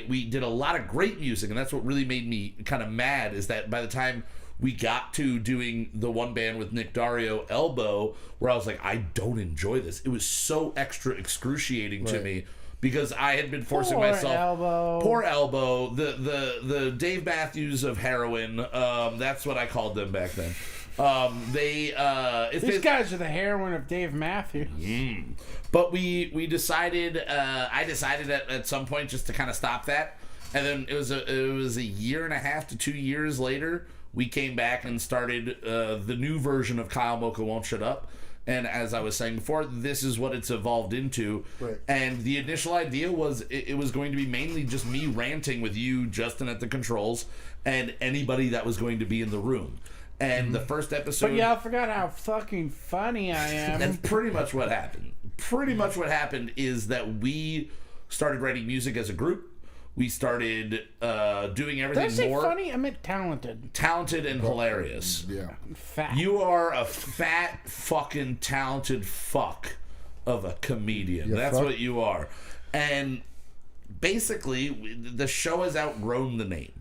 We did a lot of great music, and that's what really made me kind of mad, is that by the time we got to doing the one band with Nick Dario, Elbow, where I was like, I don't enjoy this. It was so extra excruciating to me, because I had been forcing myself. Poor Elbow, the Dave Matthews of heroin. That's what I called them back then. These guys are the heroin of Dave Matthews. But we decided. I decided at some point just to kind of stop that, and then it was a 1.5 to 2 years later, we came back and started the new version of Kyle Mocha Won't Shut Up. And as I was saying before, this is what it's evolved into. Right. And the initial idea was it was going to be mainly just me ranting with you, Justin, at the controls, and anybody that was going to be in the room. And the first episode... But y'all forgot how fucking funny I am. That's pretty much what happened. Pretty much what happened is that we started writing music as a group. We started doing everything Did I say more... funny? I meant talented. Talented and hilarious. Yeah. Fat. You are a fat, fucking talented fuck of a comedian. That's what you are. And basically, the show has outgrown the name.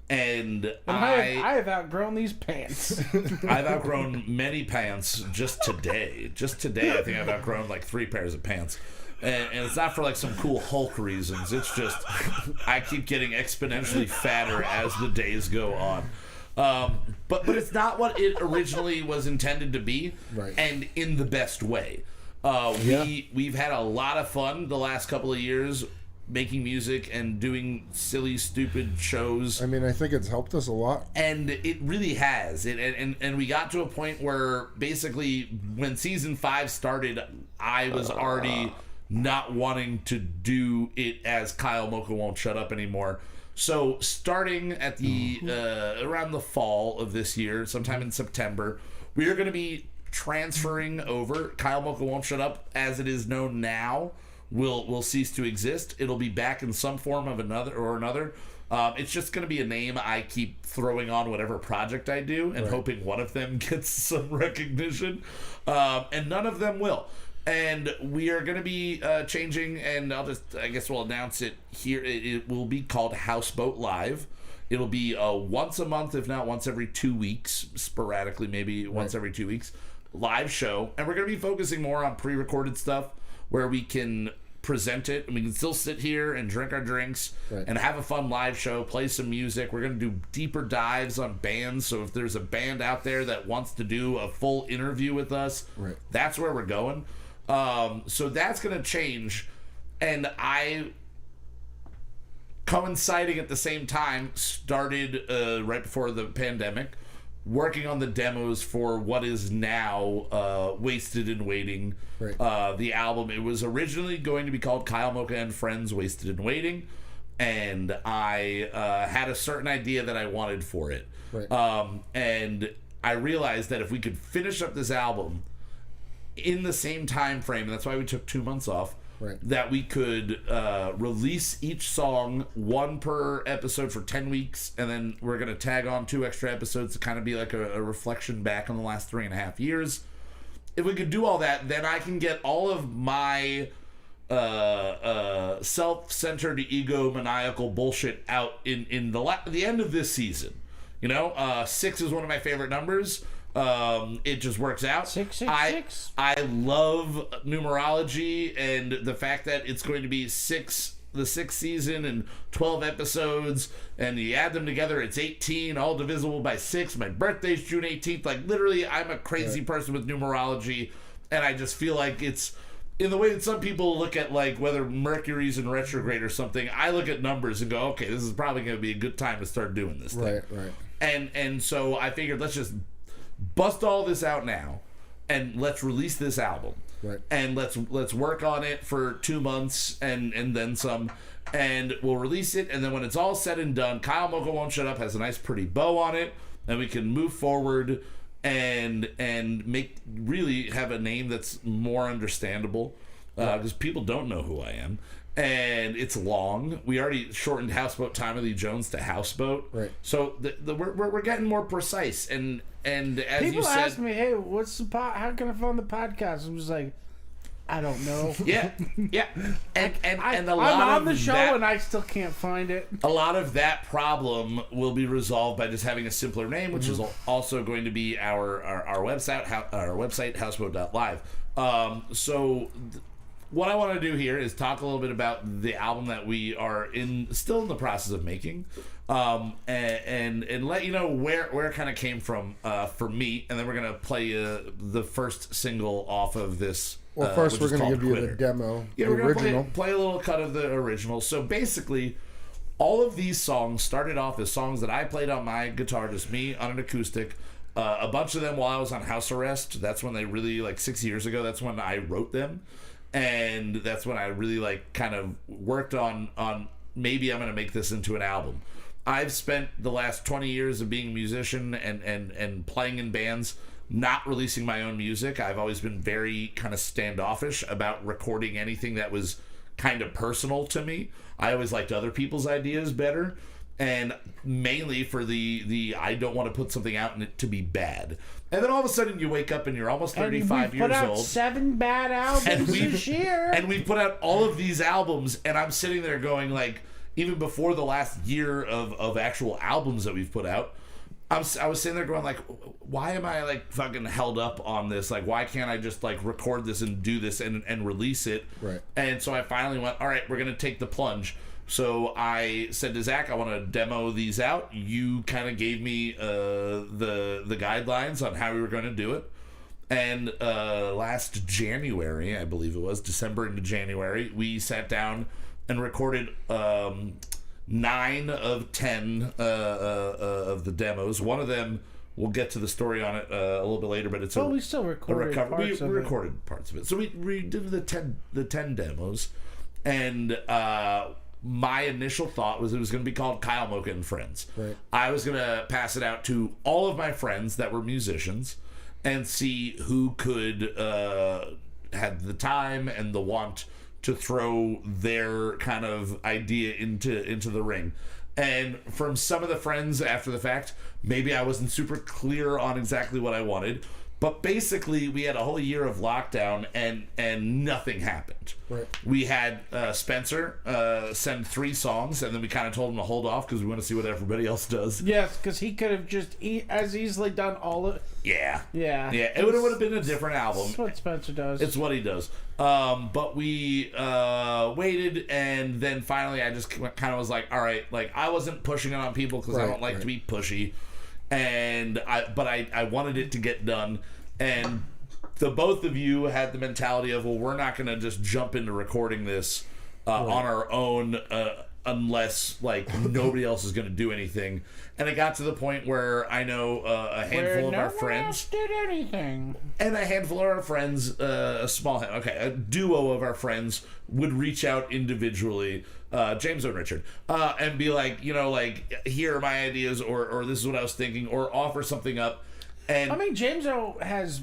And I have outgrown these pants. I've outgrown many pants just today. Just today, I think I've outgrown like 3 pairs of pants. And it's not for like some cool Hulk reasons. It's just I keep getting exponentially fatter as the days go on. But it's not what it originally was intended to be, and in the best way. We've had a lot of fun the last couple of years making music and doing silly, stupid shows. I mean, I think it's helped us a lot. And it really has. And we got to a point where basically when season 5 started, I was already not wanting to do it as Kyle Mocha Won't Shut Up anymore. So starting at the around the fall of this year, sometime in September, we are going to be transferring over. Kyle Mocha Won't Shut Up, as it is known now, will cease to exist. It'll be back in some form of another. It's just going to be a name I keep throwing on whatever project I do and hoping one of them gets some recognition. And none of them will. And we are going to be changing, and I guess we'll announce it here. It will be called Houseboat Live. It'll be once a month, if not once every 2 weeks, sporadically, maybe once every 2 weeks, live show. And we're going to be focusing more on pre-recorded stuff where we can present it, and we can still sit here and drink our drinks and have a fun live show, play some music. We're going to do deeper dives on bands, so if there's a band out there that wants to do a full interview with us, that's where we're going. So that's going to change, and I, coinciding at the same time, started right before the pandemic, working on the demos for what is now Wasted and Waiting, the album. It was originally going to be called Kyle Mocha and Friends Wasted and Waiting, and I had a certain idea that I wanted for it. And I realized that if we could finish up this album in the same time frame, and that's why we took 2 months off, that we could release each song, one per episode for 10 weeks, and then we're going to tag on 2 extra episodes to kind of be like a reflection back on the last 3.5 years. if we could do all that, then I can get all of my self-centered, egomaniacal bullshit out in the end of this season. 6 is one of my favorite numbers. It just works out. 666. I love numerology and the fact that it's going to be the 6th season and 12 episodes, and you add them together, it's 18, all divisible by 6. My birthday's June 18th. Like, literally, I'm a crazy person with numerology, and I just feel like it's in the way that some people look at, like, whether Mercury's in retrograde or something. I look at numbers and go, okay, this is probably going to be a good time to start doing this thing. Right. And so I figured, let's just bust all this out now, and let's release this album. Right. And let's work on it for 2 months and then some, and we'll release it. And then when it's all said and done, Kyle Mocha Won't Shut Up has a nice pretty bow on it, and we can move forward and really have a name that's more understandable, because people don't know who I am. And it's long. We already shortened Houseboat Tommy Lee Jones to Houseboat. Right. So we're getting more precise. And as People you said, ask me, hey, what's the how can I find the podcast? I'm just like, I don't know. yeah. And a I'm lot on of the show that, and I still can't find it. a lot of that problem will be resolved by just having a simpler name, which is also going to be our website, houseboat.live. What I want to do here is talk a little bit about the album that we are still in the process of making, and let you know where it kind of came from for me, and then we're gonna play the first single off of this. Well, first which we're is going to called give you Quitter. the demo, Yeah, the we're gonna original. play a little cut of the original. So basically, all of these songs started off as songs that I played on my guitar, just me on an acoustic. A bunch of them while I was on house arrest. That's when they really, like 6 years ago, that's when I wrote them. And that's when I really kind of worked on maybe I'm going to make this into an album. I've spent the last 20 years of being a musician and playing in bands, not releasing my own music. I've always been very kind of standoffish about recording anything that was kind of personal to me. I always liked other people's ideas better. And mainly for the I don't want to put something out and it to be bad. And then all of a sudden you wake up and you're almost 35 years put out old. 7 bad albums this year. And we put out all of these albums, and I'm sitting there going, like, even before the last year of actual albums that we've put out, I was sitting there going, like, why am I, like, fucking held up on this? Like, why can't I just, like, record this and do this and release it? Right. And so I finally went, all right, we're going to take the plunge. So I said to Zach, I want to demo these out. You kind of gave me the guidelines on how we were going to do it. And last January, I believe it was, December into January, we sat down and recorded 9 of 10 of the demos. One of them, we'll get to the story on it a little bit later, but it's we still recorded parts of it. We recorded parts of it. So we did the 10 demos. And my initial thought was it was going to be called Kyle Mocha and Friends. Right. I was going to pass it out to all of my friends that were musicians and see who could have the time and the want to throw their kind of idea into the ring. And from some of the friends after the fact, maybe I wasn't super clear on exactly what I wanted. But basically, we had a whole year of lockdown, and nothing happened. Right. We had Spencer send 3 songs, and then we kind of told him to hold off because we want to see what everybody else does. Yes, because he could have just as easily done all of. Yeah. Yeah. It would have been a different album. That's what Spencer does. It's what he does. But we waited, and then finally, I just kind of was like, all right, like I wasn't pushing it on people because I don't like to be pushy. And I wanted it to get done, and the both of you had the mentality of, well, we're not going to just jump into recording this on our own unless like nobody else is going to do anything. And it got to the point where I know a handful of our friends did anything, and a handful of our friends, a duo of our friends would reach out individually, James and Richard, and be like, here are my ideas, or this is what I was thinking, or offer something up. And I mean, James has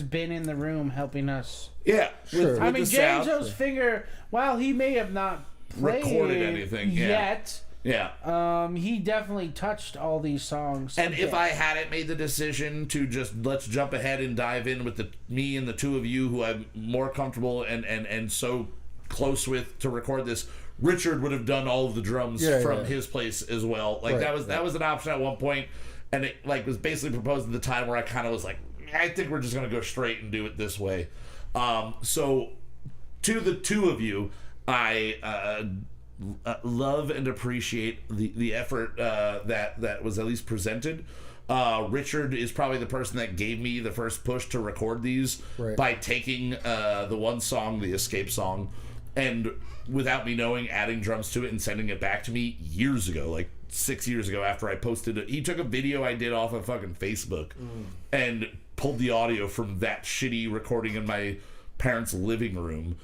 been in the room helping us. Yeah, sure. with I mean, the sound. James O's finger, while he may have not played Recorded anything yet, Yeah. He definitely touched all these songs. And if I hadn't made the decision to just let's jump ahead and dive in with me and the two of you who I'm more comfortable and so close with to record this, Richard would have done all of the drums from his place as well. Like that was an option at one point, and it like was basically proposed at the time where I kind of was like, I think we're just gonna go straight and do it this way. So to the two of you, I love and appreciate the effort that was at least presented. Richard is probably the person that gave me the first push to record these by taking the one song, the Escape song, and without me knowing, adding drums to it and sending it back to me years ago, like 6 years ago after I posted it. He took a video I did off of fucking Facebook and pulled the audio from that shitty recording in my parents' living room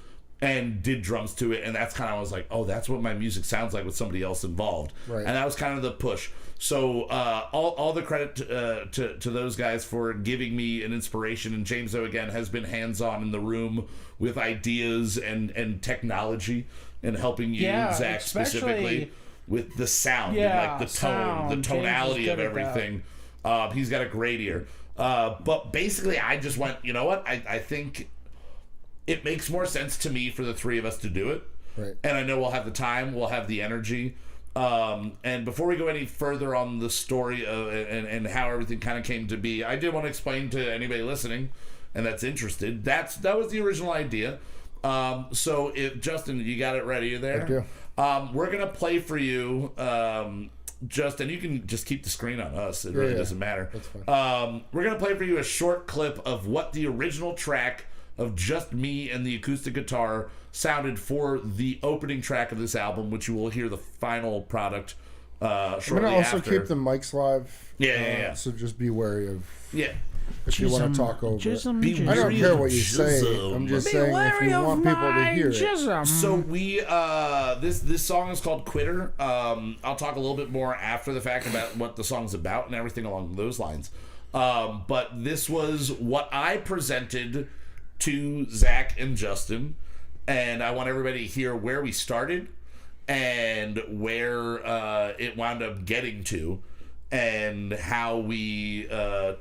and did drums to it, and that's kind of, I was like, oh, that's what my music sounds like with somebody else involved. And that was kind of the push. So all the credit to those guys for giving me an inspiration, and James, though, again, has been hands-on in the room with ideas and technology and helping you, Zach, specifically with the sound and like the tone, the tonality of everything. He's got a great ear. But basically, I just went, you know what? I think it makes more sense to me for the three of us to do it. And I know we'll have the time, we'll have the energy. And before we go any further on the story and how everything kind of came to be, I did want to explain to anybody listening and that's interested, that was the original idea. So if Justin, you got it ready there? I do. We're gonna play for you, Justin. You can just keep the screen on us. It really doesn't matter. That's fine. We're gonna play for you a short clip of what the original track of just me and the acoustic guitar sounded for the opening track of this album, which you will hear the final product shortly I'm gonna also after. keep the mics live. So just be wary of. If you want to talk over it. I don't care what you say. I'm just saying if you want people to hear it. So we this song is called Quitter. I'll talk a little bit more after the fact about what the song's about and everything along those lines. But this was what I presented to Zach and Justin, and I want everybody to hear where we started and where it wound up getting to, and how we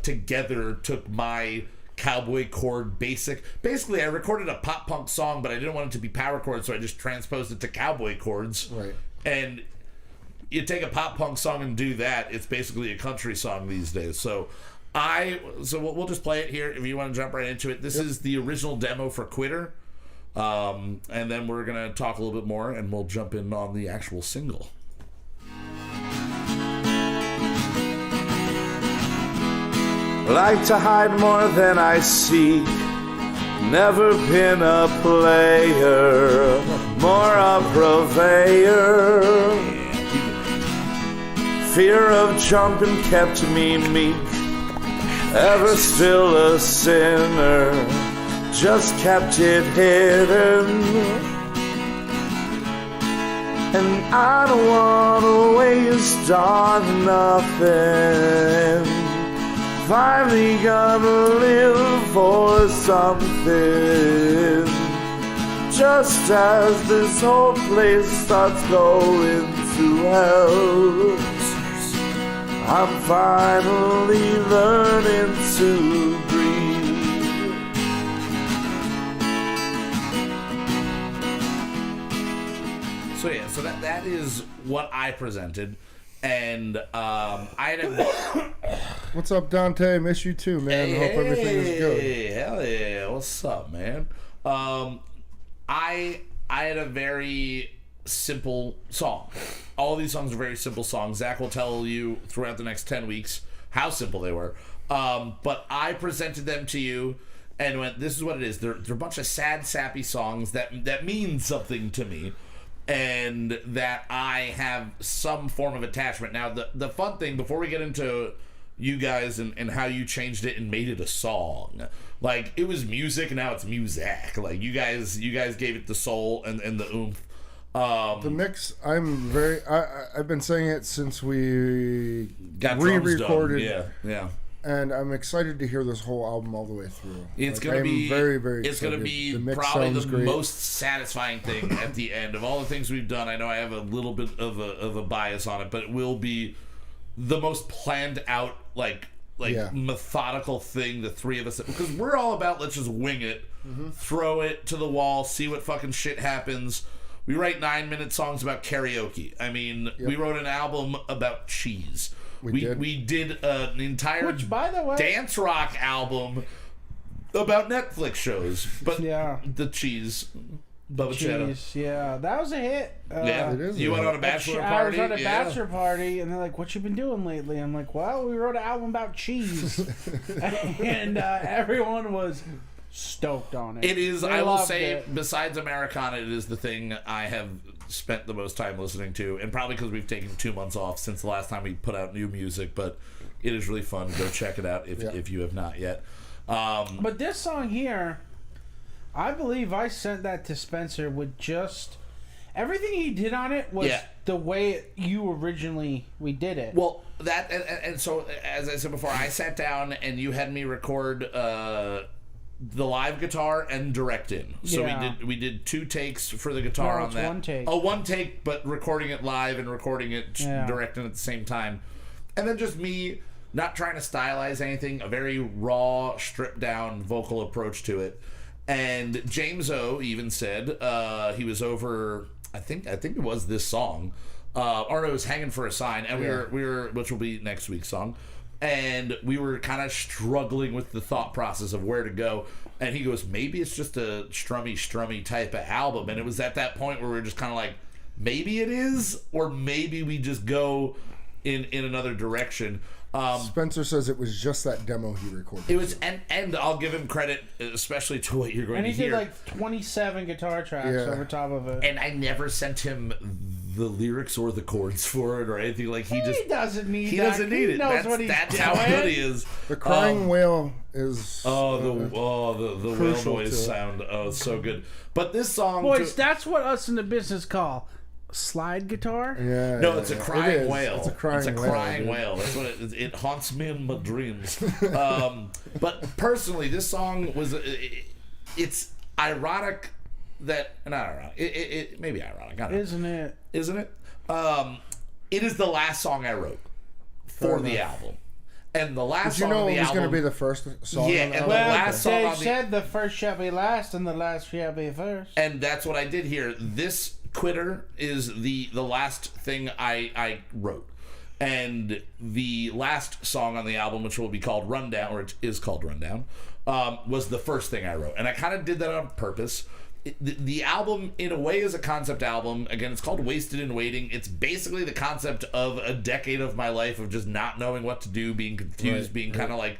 together took my cowboy chord basically I recorded a pop punk song, but I didn't want it to be power chords, so I just transposed it to cowboy chords. And you take a pop punk song and do that, it's basically a country song these days. So we'll just play it here if you want to jump right into it. This is the original demo for Quitter, and then we're gonna talk a little bit more and we'll jump in on the actual single. Like to hide more than I seek. Never been a player, more a purveyor. Fear of jumping kept me meek. Ever still a sinner, just kept it hidden. And I don't wanna waste on nothing. Finally gonna live for something. Just as this whole place starts going to hell, I'm finally learning to breathe. So that is what I presented. And I had a... What's up, Dante? Miss you too, man. Hope everything is good. Hell yeah. What's up, man? I had a very simple song. All these songs are very simple songs. Zach will tell you throughout the next 10 weeks how simple they were. But I presented them to you and went, this is what it is. They're a bunch of sad, sappy songs that mean something to me, and that I have some form of attachment. Now, the fun thing, before we get into you guys and how you changed it and made it a song, like, it was music, and now it's music. Like, you guys gave it the soul and the oomph. The mix, I've been saying it since we got re-recorded. Yeah. And I'm excited to hear this whole album all the way through. It's Like, gonna I'm be very, very It's excited. gonna be The mix probably sounds the great. most satisfying thing at the end of all the things we've done. I know I have a little bit of a bias on it, but it will be the most planned out, like Yeah. methodical thing the three of us, because we're all about let's just wing it, throw it to the wall, see what fucking shit happens. We write 9-minute songs about karaoke. I mean, we wrote an album about cheese. We did an entire Which, by the way, dance rock album about Netflix shows, but Yeah. the cheese, Bubba Cheddar. Jeez, yeah, that was a hit. Yeah, It is you a went hit. on a bachelor I party. was at a yeah. bachelor party, and they're like, "What you been doing lately?" I'm like, "Well, we wrote an album about cheese," and everyone was stoked on it. It is. They I will loved say, it. besides Americana, it is the thing I have spent the most time listening to, and probably because we've taken 2 months off since the last time we put out new music. But it is really fun. Go check it out if you have not yet. But this song here, I believe I sent that to Spencer with just everything he did on it was the way we did it. Well, that and so as I said before, I sat down and you had me record the live guitar and direct in. So we did 2 takes for the guitar No, on it's that. one take. Oh, 1 take, but recording it live and recording it Yeah. directing at the same time, and then just me not trying to stylize anything, a very raw, stripped down vocal approach to it. And James O even said he was over. I think it was this song, or no, it was "Hanging for a Sign," and we were, which will be next week's song. And we were kind of struggling with the thought process of where to go. And he goes, maybe it's just a strummy type of album. And it was at that point where we were just kind of like, maybe it is, or maybe we just go in another direction. Spencer says it was just that demo he recorded. It was, and I'll give him credit, especially to what you're going and to he hear. did like 27 guitar tracks over top of it. And I never sent him the lyrics or the chords for it or anything. Like he doesn't need He that. doesn't need He it. doesn't need He knows it. what he's That's doing. how good he is. The crying whale is the whale crucial noise to it. sound. Oh, it's so good. But this song, Boys, that's what us in the business call slide guitar. Yeah, no, it's a crying it is. whale. It's a crying whale. That's what it haunts me in my dreams. But personally, this song was it's ironic that not ironic. It may be ironic. I don't know. Isn't it? Isn't it? It is the last song I wrote for the album, and the last Did you song know on it the was album. going to be the first song? Yeah, on the and album? the Well, last song they on the said the first shall be last and the last shall be first. and that's what I did here. This Quitter is the last thing I wrote. And the last song on the album, which will be called Rundown, or it is called Rundown, was the first thing I wrote. And I kind of did that on purpose. The album, in a way, is a concept album. Again, it's called Wasted in Waiting. It's basically the concept of a decade of my life of just not knowing what to do, being confused, being kind of like...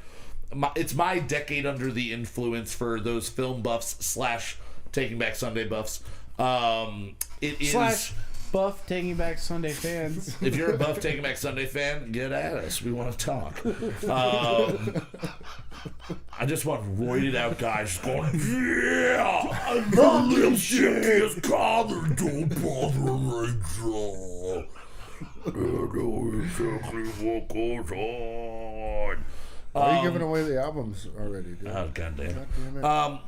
it's my decade under the influence for those film buffs / Taking Back Sunday buffs. It is... / Buff Taking Back Sunday fans. If you're a Buff Taking Back Sunday fan, get at us. We want to talk. I just want roided out guys just going, yeah! I love little shit is covered, don't bother Rachel. I know exactly what goes on. Why are you giving away the albums already, dude? Oh, goddamn. God damn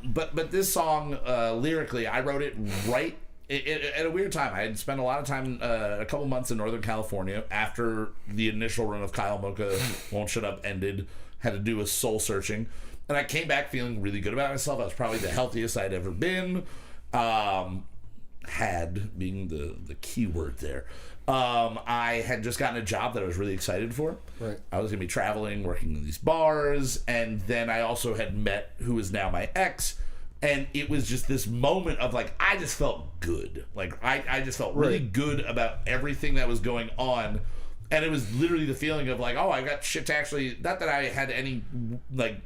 it. But this song, lyrically, I wrote it right at a weird time. I had spent a lot of time, a couple months in Northern California after the initial run of Kyle Moucha Won't Shut Up ended. Had to do a soul searching. And I came back feeling really good about myself. I was probably the healthiest I'd ever been. Had being the key word there. I had just gotten a job that I was really excited for. Right. I was going to be traveling, working in these bars, and then I also had met who is now my ex, and it was just this moment of like, I just felt good. Like, I just felt really good about everything that was going on, and it was literally the feeling of like, oh, I got shit to actually, not that I had any, like,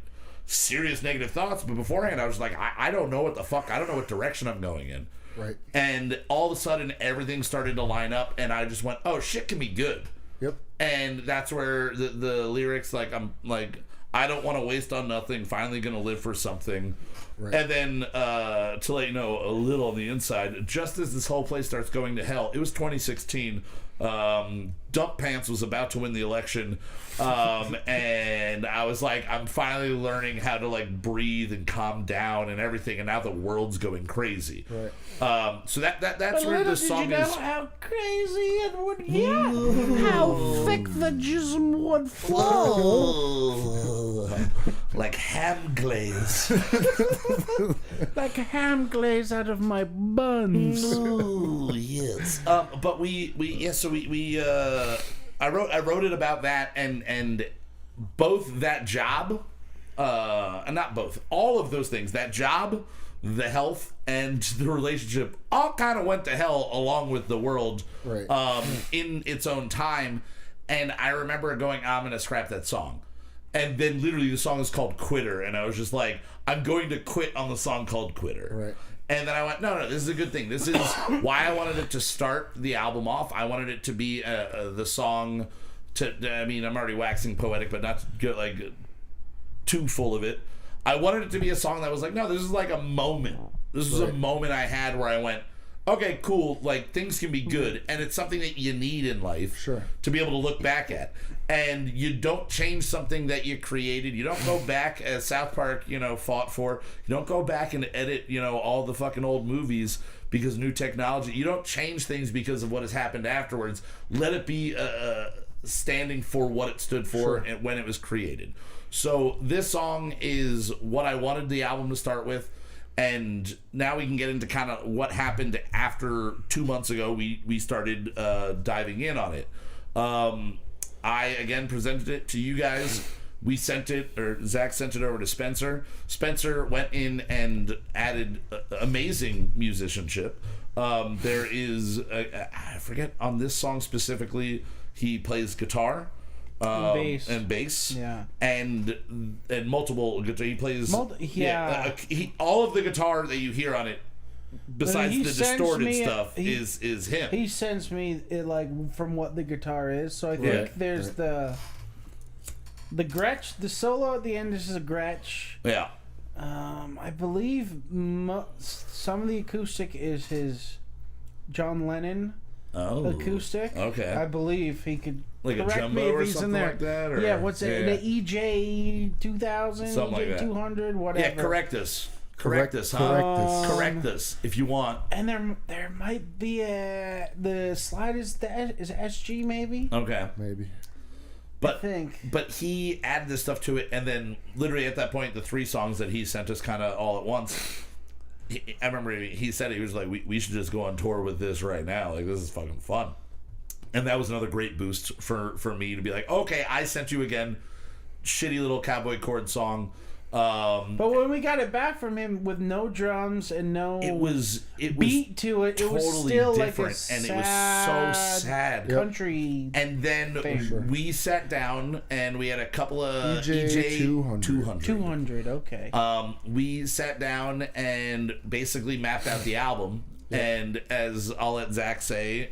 serious negative thoughts, but beforehand I was like, I don't know what the fuck, I don't know what direction I'm going in. Right. And all of a sudden everything started to line up, and I just went, oh, shit can be good. Yep. And that's where the lyrics, like, I'm like, I don't want to waste on nothing, finally gonna live for something. Right. And then to let you know a little on the inside, just as this whole place starts going to hell, it was 2016. Dump Pants was about to win the election, and I was like, I'm finally learning how to like breathe and calm down and everything, and now the world's going crazy. Right. So that's where the song did you know is. how crazy it would get? How thick the jism would flow. Like ham glaze. Like a ham glaze out of my buns. Ooh, yes. But I wrote it about that, and both that job, not both, all of those things, that job, the health, and the relationship all kind of went to hell along with the world, Right. in its own time. And I remember going, I'm gonna scrap that song. And then literally the song is called Quitter, and I was just like, I'm going to quit on the song called Quitter. Right. And then I went, no, this is a good thing. This is why I wanted it to start the album off. I wanted it to be the song I mean, I'm already waxing poetic, but not to get like too full of it. I wanted it to be a song that was like, no, this is like a moment. This was a moment I had where I went, okay, cool, like things can be good, and it's something that you need in life Sure. to be able to look back at. And you don't change something that you created. You don't go back, as South Park, fought for. You don't go back and edit, all the fucking old movies because new technology. You don't change things because of what has happened afterwards. Let it be standing for what it stood for and when it was created. So this song is what I wanted the album to start with. And now we can get into kind of what happened after 2 months ago. We started diving in on it. I again presented it to you guys. We sent it, or Zach sent it over to Spencer. Spencer went in and added amazing musicianship. There is, I forget on this song specifically, he plays guitar. And bass, Yeah. and multiple guitar. He plays, all of the guitar that you hear on it, besides He the sends distorted me stuff, is him. He sends me it like from what the guitar is. So I think Right. there's the Gretsch. The solo at the end is a Gretsch. Yeah, I believe some of the acoustic is his John Lennon acoustic. Okay. I believe he could Like a correct me jumbo if or he's something in there. like that, or- Yeah, what's it? Yeah. The EJ 2000, Something like EJ that. 200, whatever. Yeah, correct us, Correct huh? us. Correct us if you want. And there might be the slide is SG maybe. Okay, Maybe. but think. but he added this stuff to it, and then literally at that point, the 3 songs that he sent us kind of all at once. I remember he said, he was like, we should just go on tour with this right now. Like, this is fucking fun. And that was another great boost for me to be like, okay, I sent you again, shitty little cowboy chord song. But when we got it back from him with no drums and no It was beat to it, it was totally still different, like a and it was so sad. country. And then Thing. we sat down and we had a couple of EJ 200. 200, okay. We sat down and basically mapped out the album. And as I'll let Zach say,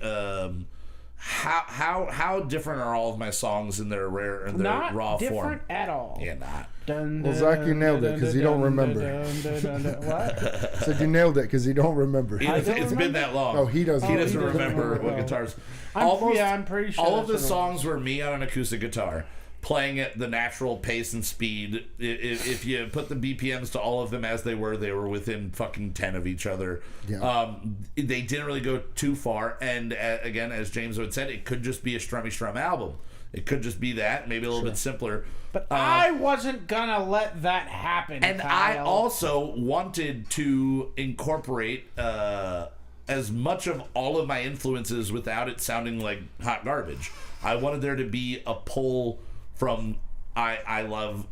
how different are all of my songs in their Not raw form? different at all. Yeah, not. Dun, Well, Zach, you nailed it, 'cause you don't remember. What? Said you nailed it because you don't remember. It's been that long. Oh, he doesn't. He Oh, doesn't he doesn't remember remember. what guitars. I'm pretty sure. All of the that's what it was. songs were me on an acoustic guitar, playing at the natural pace and speed. If you put the BPMs to all of them as they were within fucking 10 of each other. Yeah. They didn't really go too far. And again, as James had said, it could just be a strummy strum album. It could just be that, maybe a little bit simpler. But I wasn't gonna let that happen. And Kyle. I also wanted to incorporate as much of all of my influences without it sounding like hot garbage. I wanted there to be a pull from I love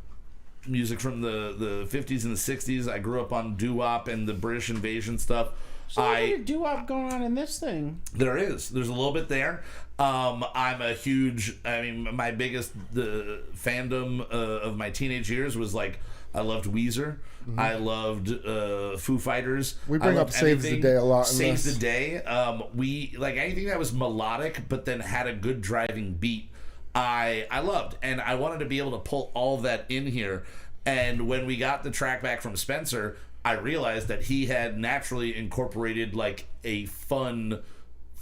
music from the 50s and the 60s. I grew up on doo-wop and the British invasion stuff. So what did doo-wop going on in this thing? There's a little bit there. I'm a huge, my biggest fandom of my teenage years was like, I loved Weezer. Mm-hmm. I loved Foo Fighters. We bring I up loved Saves the anything- Day a lot in Saves this. the Day. We like anything that was melodic, but then had a good driving beat. I loved, and I wanted to be able to pull all of that in here. And when we got the track back from Spencer, I realized that he had naturally incorporated like a fun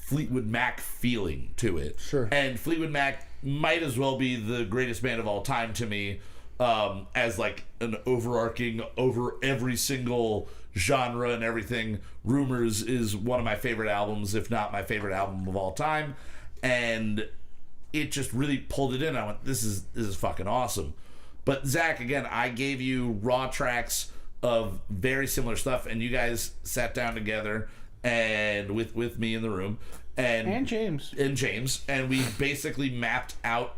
Fleetwood Mac feeling to it. Sure. And Fleetwood Mac might as well be the greatest band of all time to me, as like an overarching over every single genre and everything. Rumors is one of my favorite albums, if not my favorite album of all time, and it just really pulled it in. I went, this is fucking awesome. But Zach, again, I gave you raw tracks of very similar stuff, and you guys sat down together and with me in the room and James, and we basically mapped out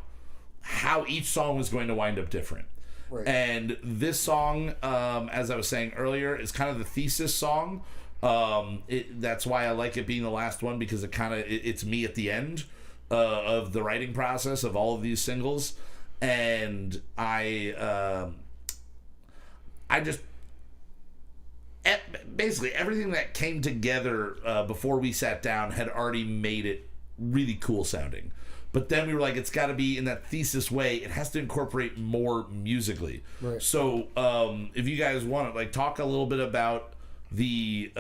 how each song was going to wind up different. Right. And this song, as I was saying earlier, is kind of the thesis song. That's why I like it being the last one, because it's me at the end of the writing process of all of these singles, and I just basically everything that came together before we sat down had already made it really cool sounding. But then we were like, it's got to be in that thesis way. It has to incorporate more musically. Right. So if you guys want to talk a little bit about the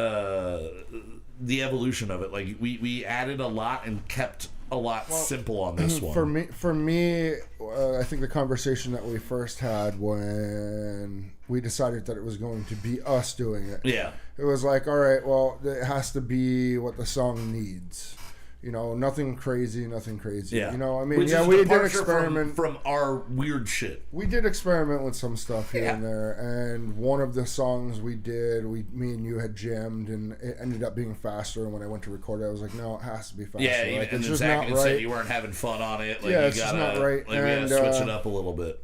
evolution of it, like we added a lot and kept a lot simple on this one. For me, I think the conversation that we first had when we decided that it was going to be us doing it. Yeah. It was like, all right, well, it has to be what the song needs. Nothing crazy. Yeah. I mean, Which yeah, is we did departure experiment from our weird shit. We did experiment with some stuff here Yeah. and there, and one of the songs we did, me and you had jammed, and it ended up being faster. And when I went to record it, I was like, no, it has to be faster. Yeah, like, and it's then just Zach not even right. said you weren't having fun on it. Like, Yeah, you it's just gotta, not right. Like, we had to switch it up a little bit.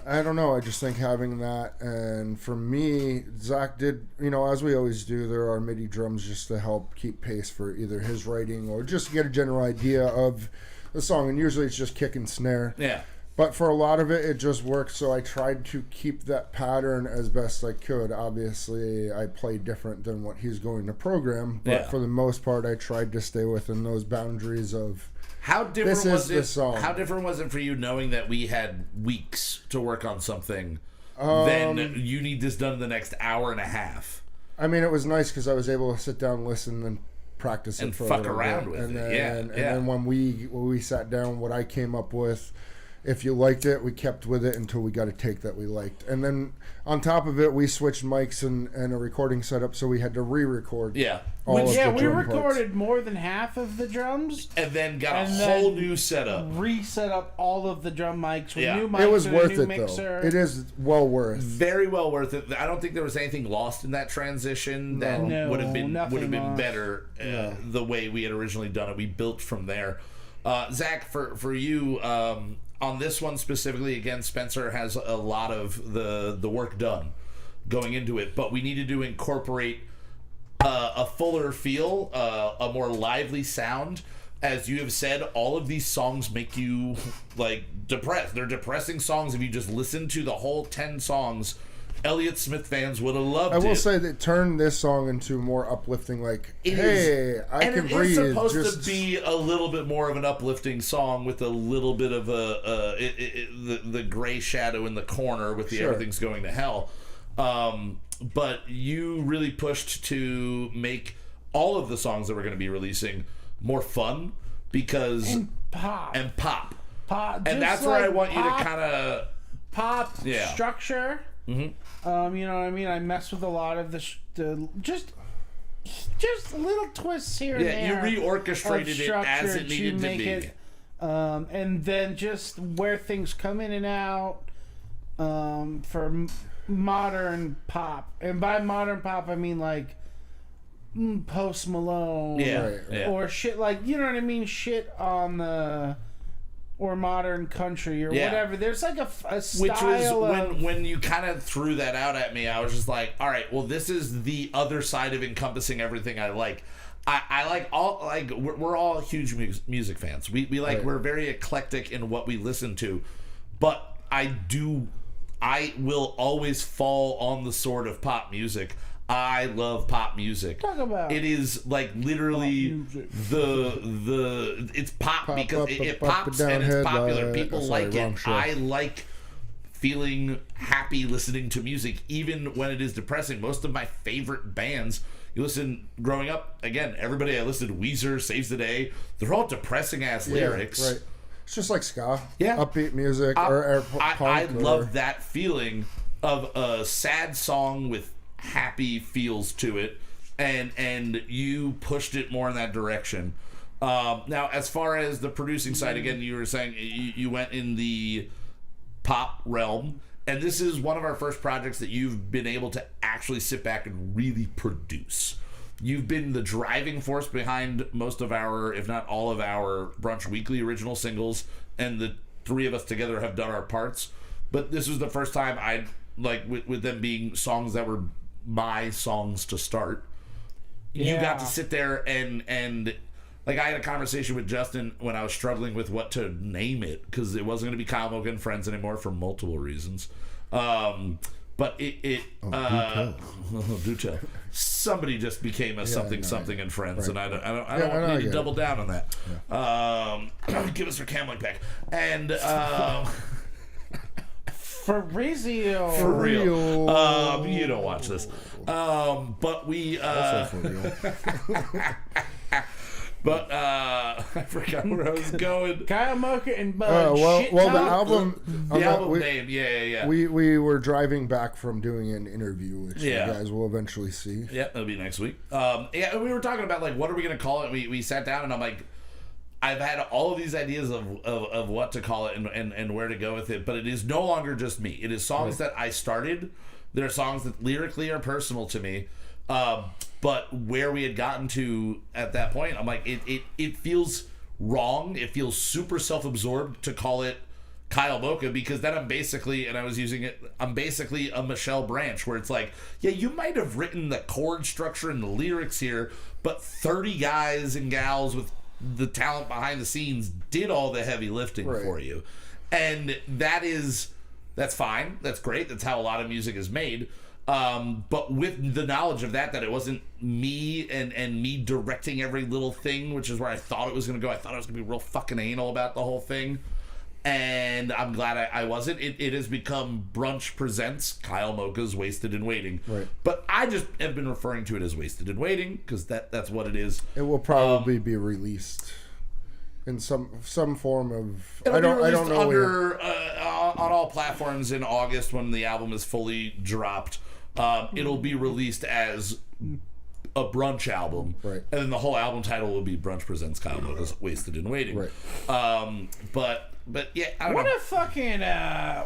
I don't know. I just think having that, and for me, Zach did, as we always do, there are MIDI drums just to help keep pace for either his writing or just to get a general idea of the song. And usually it's just kick and snare. Yeah. But for a lot of it, it just worked. So I tried to keep that pattern as best I could. Obviously, I play different than what he's going to program. But for the most part, I tried to stay within those boundaries of... How different was the it? song. How different was it for you knowing that we had weeks to work on something? Then you need this done in the next hour and a half. I mean, it was nice because I was able to sit down, listen, and practice And it for fuck a little around bit. with and it. Then, Yeah. then when we sat down, what I came up with, if you liked it, we kept with it until we got a take that we liked. And then on top of it, we switched mics and a recording setup, so we had to re-record. Yeah. all of the we drum recorded parts. more than half of the drums. And then got And a then whole new setup. Reset up all of the drum mics with Yeah. new mics It was and worth a new it, mixer. though. It is well worth. Very well worth it. I don't think there was anything lost in that transition that No, would have been nothing lost. better the way we had originally done it. We built from there. Zach, for you, on this one specifically, again, Spencer has a lot of the work done going into it, but we needed to incorporate a fuller feel, a more lively sound. As you have said, all of these songs make you depressed. They're depressing songs. If you just listen to the whole 10 songs, Elliott Smith fans would have loved it. I will say that turned this song into more uplifting. It hey, is, I and can it breathe. is supposed just... to be a little bit more of an uplifting song with a little bit of the gray shadow in the corner with the Sure. everything's going to hell. But you really pushed to make all of the songs that we're going to be releasing more fun because and pop. and pop. Just That's where I want you to pop- kind of pop Yeah. structure. Mm-hmm. You know what I mean? I mess with a lot of the just little twists here and there. You reorchestrated of it as structure it needed to make be. it, and then just where things come in and out for modern pop. And by modern pop, I mean Post Malone, Yeah. or shit you know what I mean? Shit on the. Or modern country, or whatever. There's a style Which was of... when you kind of threw that out at me, I was just like, all right, well, this is the other side of encompassing everything I like. I like all, we're all huge music fans. We're very eclectic in what we listen to, but I will always fall on the sword of pop music. I love pop music. Talk about it is literally it's pop because it pops and it's popular. People like it. I like feeling happy listening to music, even when it is depressing. Most of my favorite bands, You listen, growing up, again, everybody I listened to, Weezer, Saves the Day, they're all depressing ass lyrics. Right. It's just like ska. Yeah. Upbeat music or punk. I or, love that feeling of a sad song with happy feels to it, and you pushed it more in that direction. Now, as far as the producing side, again, you were saying you went in the pop realm, and this is one of our first projects that you've been able to actually sit back and really produce. You've been the driving force behind most of our, if not all of our, Brunch Weekly original singles, and the three of us together have done our parts. But this was the first time I, like, with them being songs that were my songs to start. You got to sit there and like, I had a conversation with Justin when I was struggling with what to name it, because it wasn't going to be Kyle Mocha and Friends anymore for multiple reasons. But do tell. Somebody just became a something and Friends, right. And I don't need to double down on that. Yeah. Give us our Camlink back. And for real. For real. You don't watch this. But we also for real. But I forgot where I was going. Kyle Mocha and Bud. Well, the album. The album name, yeah. We were driving back from doing an interview, which you guys will eventually see. Yeah, that'll be next week. And we were talking about, like, what are we gonna call it? We sat down and I'm like, I've had all of these ideas of what to call it and where to go with it, but it is no longer just me. It is songs that I started. They're songs that lyrically are personal to me. But where we had gotten to at that point, I'm like, it feels wrong. It feels super self-absorbed to call it Kyle Mocha, because then I'm basically, and I was using it, I'm basically a Michelle Branch, where it's like, yeah, you might have written the chord structure and the lyrics here, but 30 guys and gals with the talent behind the scenes did all the heavy lifting for you. And that's fine. That's great. That's how a lot of music is made. But with the knowledge of that it wasn't me and me directing every little thing, which is where I thought it was going to go. I thought I was going to be real fucking anal about the whole thing. And I'm glad I wasn't. It has become Brunch Presents Kyle Mocha's Wasted and Waiting. Right. But I just have been referring to it as Wasted and Waiting, because that's what it is. It will probably be released in some form of. I don't know. Under, on all platforms in August when the album is fully dropped. It'll be released as a brunch album, right? And then the whole album title will be Brunch Presents Kyle Mocha's Wasted and Waiting, right? But yeah, I don't know. What a fucking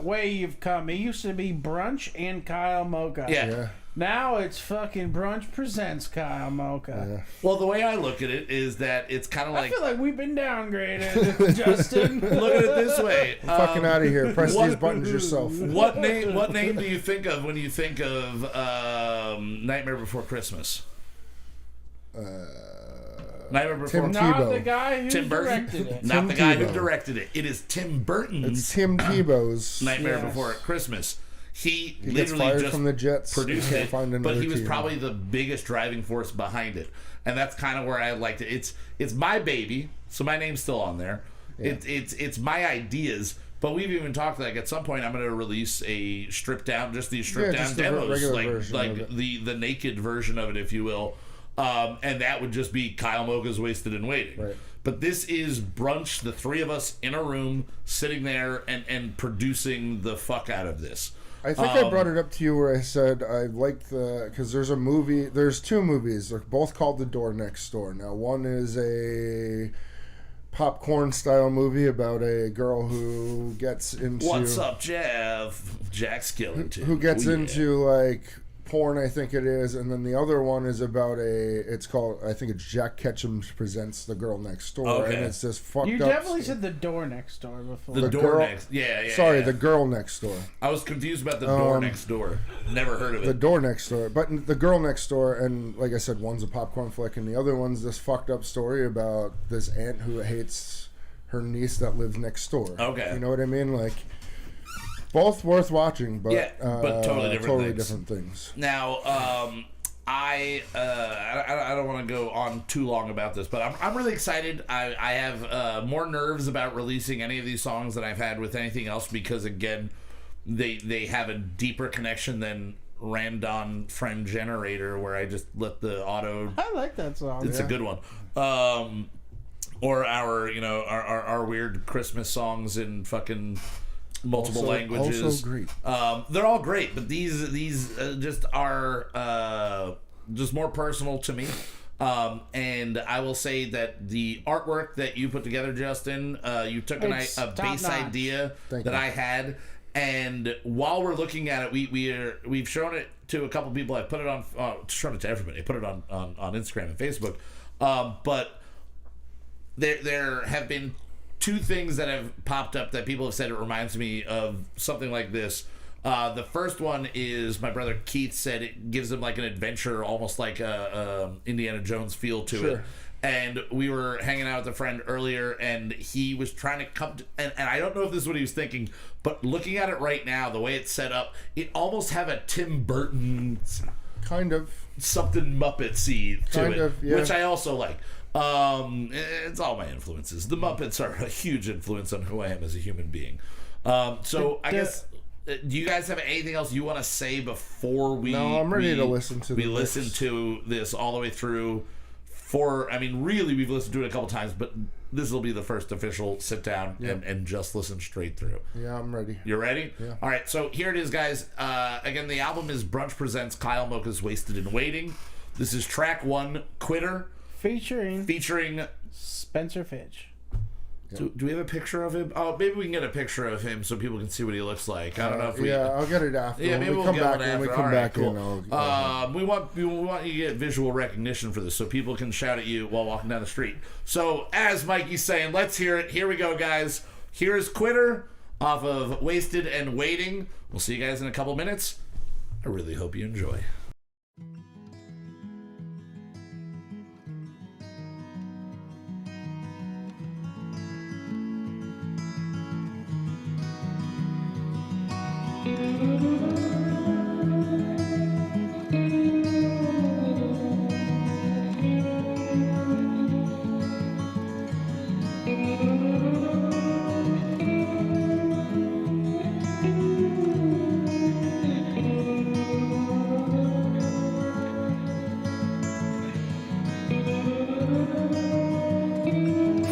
way you've come. It used to be Brunch and Kyle Mocha. Yeah. Now it's fucking Brunch Presents Kyle Mocha. Yeah. Well, the way I look at it is that it's kind of like, I feel like we've been downgraded, Justin. Look at it this way. I'm fucking out of here. Press these buttons yourself. What name do you think of when you think of Nightmare Before Christmas? Nightmare Before Tim Not Tebow. the guy who Tim Burton. directed it. Not Tim the guy who Tebow. directed it. It is Tim Burton's It's Tim Tebow's. Nightmare Yes. Before Christmas. He gets literally fired just from the Jets. produced He can't it, find but another he was team. probably the biggest driving force behind it, and that's kind of where I liked it. It's my baby, so my name's still on there. Yeah. It's my ideas, but we've even talked, like, at some point I'm going to release a stripped down, just these stripped down just a demos, regular version like of it. the naked version of it, if you will, and that would just be Kyle Mocha's Wasted and Waiting. Right. But this is Brunch, the three of us in a room, sitting there and producing the fuck out of this. I think I brought it up to you where I said I liked because there's two movies. They're both called The Door Next Door. Now, one is a popcorn style movie about a girl who gets into What's up, Jeff? Jack Skellington. who gets Oh, yeah. into like porn, I think it is, and then the other one is about it's called, I think it's Jack Ketchum Presents The Girl Next Door, Okay. and it's this fucked You up. definitely said The Door Next Door before. The Door girl- Next. Yeah. Sorry, yeah. The Girl Next Door. I was confused about The Door Next Door. Never heard of it. The Door Next Door, but The Girl Next Door, and like I said, one's a popcorn flick, and the other one's this fucked up story about this aunt who hates her niece that lives next door. Okay. You know what I mean? Like, both worth watching, but Yeah, but totally different things. things. Now, I don't want to go on too long about this, but I'm really excited. I have more nerves about releasing any of these songs than I've had with anything else, because again, they have a deeper connection than Randon Friend Generator, where I just let the auto. I like that song. It's a good one. Or our weird Christmas songs in fucking multiple languages. Also great. They're all great, but these just are just more personal to me. And I will say that the artwork that you put together, Justin, you took a bass idea that I had, and while we're looking at it, we've shown it to a couple people. I put it on, shown it to everybody. I put it on Instagram and Facebook, but there have been two things that have popped up that people have said it reminds me of something like this. The first one is my brother Keith said it gives him like an adventure, almost like a Indiana Jones feel to it. And we were hanging out with a friend earlier, and he was trying to come to, and I don't know if this is what he was thinking, but looking at it right now, the way it's set up, it almost have a Tim Burton kind of something Muppet-y to kind it, of, yeah. which I also like. It's all my influences. The Muppets are a huge influence on who I am as a human being. So I guess. Do you guys have anything else you want to say before we? No, I'm ready to listen to. We listen to this all the way through. Really, we've listened to it a couple times, but this will be the first official sit down and just listen straight through. Yeah, I'm ready. You're ready? Yeah. All right, so here it is, guys. Again, the album is Brunch Presents Kyle Mocha's Wasted and Waiting. This is track 1, Quitter, featuring Spencer Fitch. Do we have a picture of him? Oh, maybe we can get a picture of him so people can see what he looks like. I don't know if we. Yeah, I'll get it after. Yeah, maybe we'll get one after. When we come back in, we want you to get visual recognition for this so people can shout at you while walking down the street. So, as Mikey's saying, let's hear it. Here we go, guys. Here is Quitter off of Wasted and Waiting. We'll see you guys in a couple minutes. I really hope you enjoy.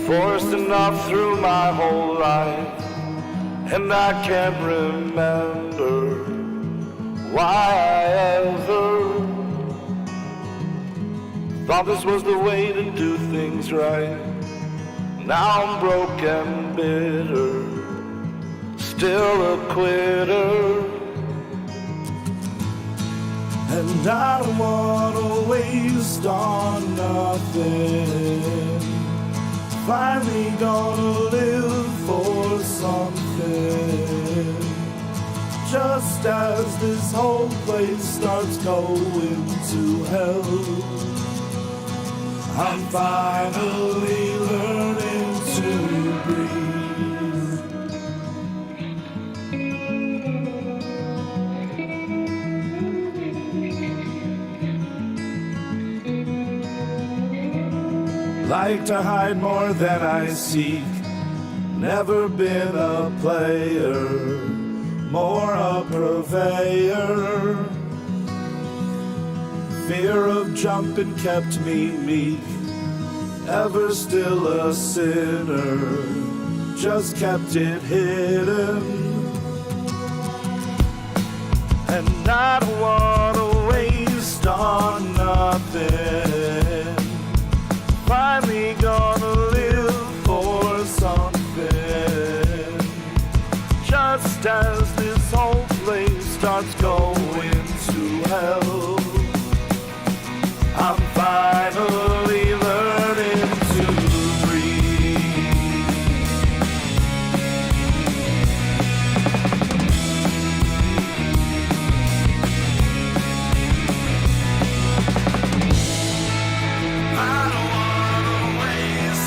Forced enough through my whole life, and I can't remember why I ever thought this was the way to do things right. Now I'm broke and bitter, still a quitter, and I don't want to waste on nothing. Finally gonna live for something. Just as this whole place starts going to hell, I'm finally learning to breathe. Like to hide more than I seek. Never been a player, more a purveyor. Fear of jumping kept me meek. Ever still a sinner, just kept it hidden. And I don't wanna waste on nothing. Finally gonna live for something. Just as this whole place starts going to hell, I'm finally learning to breathe. I don't wanna waste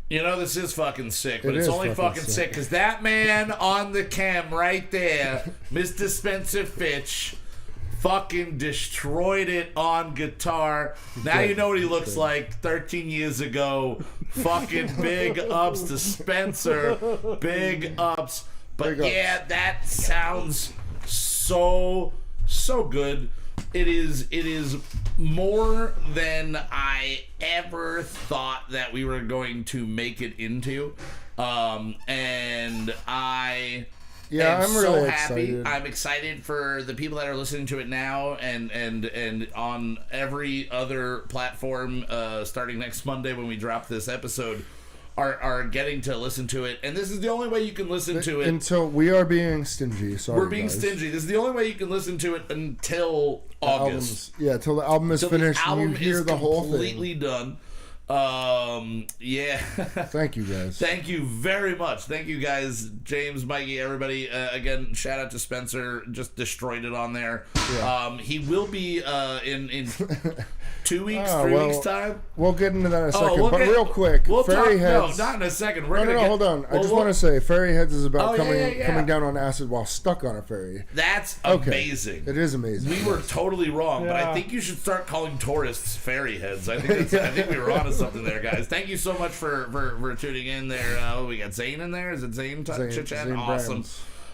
You know, this is fucking sick, but It it's is only fucking fucking sick because that man on the cam right there, Mr. Spencer Fitch, fucking destroyed it on guitar. Now you know what he looks like 13 years ago. Fucking big ups to Spencer. Big ups. But Big ups. yeah, that sounds so good. It is more than I ever thought that we were going to make it into. And I am I'm so really happy. excited. I'm excited for the people that are listening to it now and on every other platform starting next Monday when we drop this episode are getting to listen to it. And this is the only way you can listen to it. Until we are being stingy. Sorry, We're being guys. stingy. This is the only way you can listen to it until August. Till the album is Till finished the and you album hear is the whole completely thing. done. Yeah. Thank you, guys. Thank you very much. Thank you guys, James, Mikey, everybody. Again, shout out to Spencer. Just destroyed it on there. Yeah. He will be in 2 weeks, Oh, 3 well, weeks time. We'll get into that in a second. we'll but get- real quick, We'll Fairy talk. Heads. No, not in a second. We're No, gonna get, hold on. I well, just we'll- want to say, Fairy Heads is about Oh, yeah. coming down on acid while stuck on a ferry. That's Okay. amazing. It is amazing. We were totally wrong, but I Yeah. think you should start calling tourists fairy heads. I think I think we were onto something there, guys. Thank you so much for tuning in there. We got Zane in there. Is it Zane? Chit chat? Zane Awesome.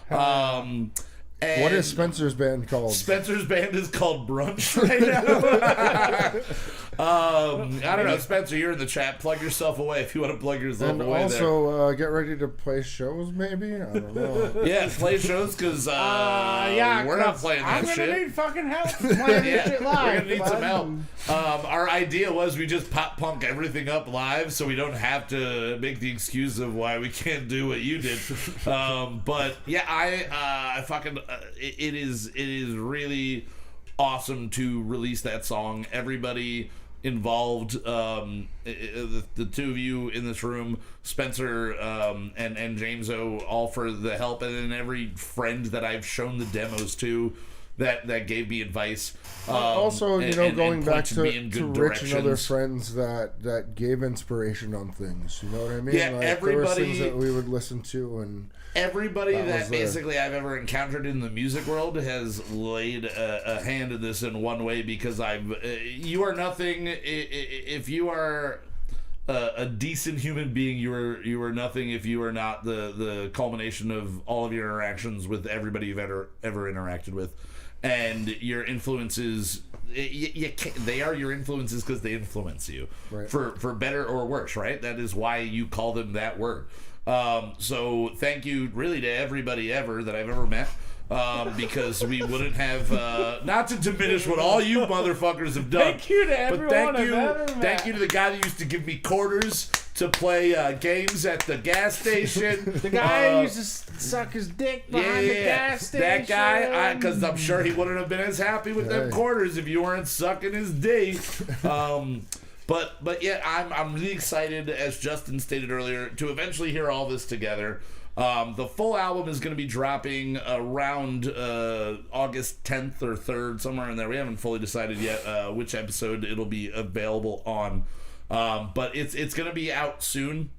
Brands. And What is Spencer's band called? Spencer's band is called Brunch right now. I don't know, Spencer. You're in the chat. Plug yourself away if you want to plug yourself And away. also, get ready to play shows, maybe? I don't know. there. Yeah, play shows because we're not playing that I'm shit. gonna need fucking help playing this shit live. We're gonna need some bud. help. Our idea was we just pop punk everything up live, so we don't have to make the excuse of why we can't do what you did. But yeah, I fucking it is really awesome to release that song. Everybody involved, the two of you in this room, Spencer and James O, all for the help, and then every friend that I've shown the demos to that gave me advice. Also, and going back pointed me in to good Rich and other directions. friends that gave inspiration on things. You know what I mean? Yeah, there was everybody- things that we would listen to, and Everybody That that was there. basically I've ever encountered in the music world has laid a hand in this in one way, because you are nothing if you are a decent human being. You are nothing if you are not the culmination of all of your interactions with everybody you've ever interacted with, and your influences. They are your influences because they influence you, Right. for better or worse, right? That is why you call them that word. So thank you really to everybody ever that I've ever met, because we wouldn't have, not to diminish what all you motherfuckers have done. Thank you to everyone But I've ever met. thank you to the guy that used to give me quarters to play games at the gas station. The guy who used to suck his dick behind the gas station. That guy, because I'm sure he wouldn't have been as happy with them Hey. quarters if you weren't sucking his D. But yeah, I'm really excited, as Justin stated earlier, to eventually hear all this together. The full album is going to be dropping around August 10th or 3rd, somewhere in there. We haven't fully decided yet which episode it'll be available on. But it's going to be out soon.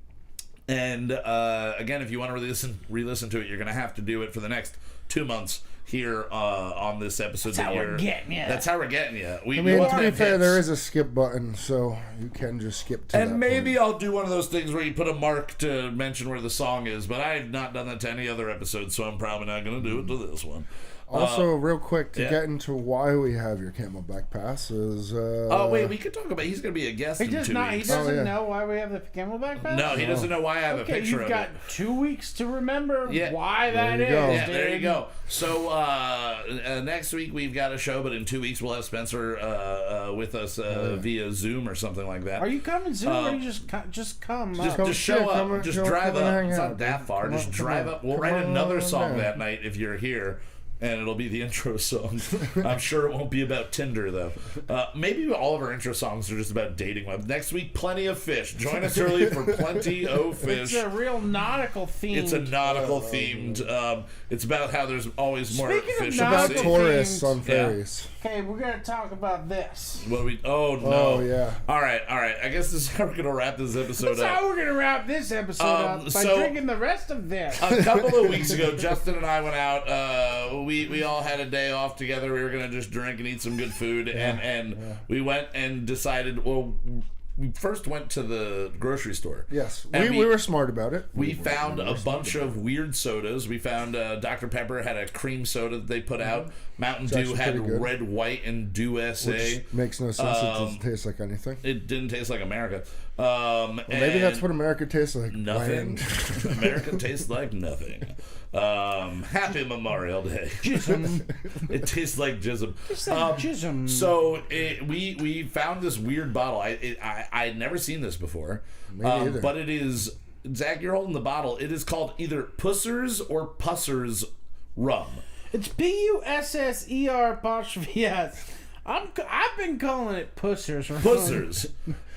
And again, if you want to re-listen to it, you're going to have to do it for the next 2 months here on this episode. That's how we're getting ya. That's how we're getting you. I mean, to be fair, there is a skip button, so you can just skip to that And maybe point. I'll do one of those things where you put a mark to mention where the song is, but I've not done that to any other episode, so I'm probably not going to do it to this one. Also, real quick, to yeah. get into why we have your Camelback Pass is... Oh, wait, we could talk about... He's going to be a guest He in does 2 not. He weeks. doesn't yeah. know why we have the Camelback pass. No, he doesn't know why I have a Okay, picture you've of got it. 2 weeks to remember Yeah. why that There is. you go. Yeah, there you dude. go. So next week we've got a show, but in 2 weeks we'll have Spencer with us via Zoom or something like that. Are you coming soon, or you just come? Just, up? just show yeah, up. come just and drive come and up. hang It's out, not that dude. far. Come Just on, drive come up. We'll on, write come another on song down. that night if you're here. and it'll be the intro song. I'm sure it won't be about Tinder, though. Maybe all of our intro songs are just about dating webs. Next week, Plenty of Fish. Join us early for Plenty of Fish. It's a real nautical theme. It's a nautical themed. It's about how there's always more Speaking of fish. About nautical tourists on ferries. Okay, we're gonna talk about this. What do we? Oh no! Oh, yeah. All right. I guess this is how we're gonna wrap this episode That's up. how we're gonna wrap this episode up by so- drinking the rest of this. A couple of weeks ago, Justin and I went out. We all had a day off together. We were gonna just drink and eat some good food, and we went and decided. Well, we first went to the grocery store. Yes, And we were smart about it. We found a bunch of weird sodas. We found Dr. Pepper had a cream soda that they put out. Mountain Dew actually had pretty good. red, white, and Dew SA. Which makes no sense. It doesn't taste like anything. It didn't taste like America. Maybe that's what America tastes like. Nothing. Bland. America tastes like nothing. Happy Memorial Day. It tastes like jism. It's like jism. So we found this weird bottle. I had never seen this before. either. But it is, Zach, you're holding the bottle. It is called either Pussers or Pussers rum. It's PUSSER''S. I've been calling it Pussers. Pussers.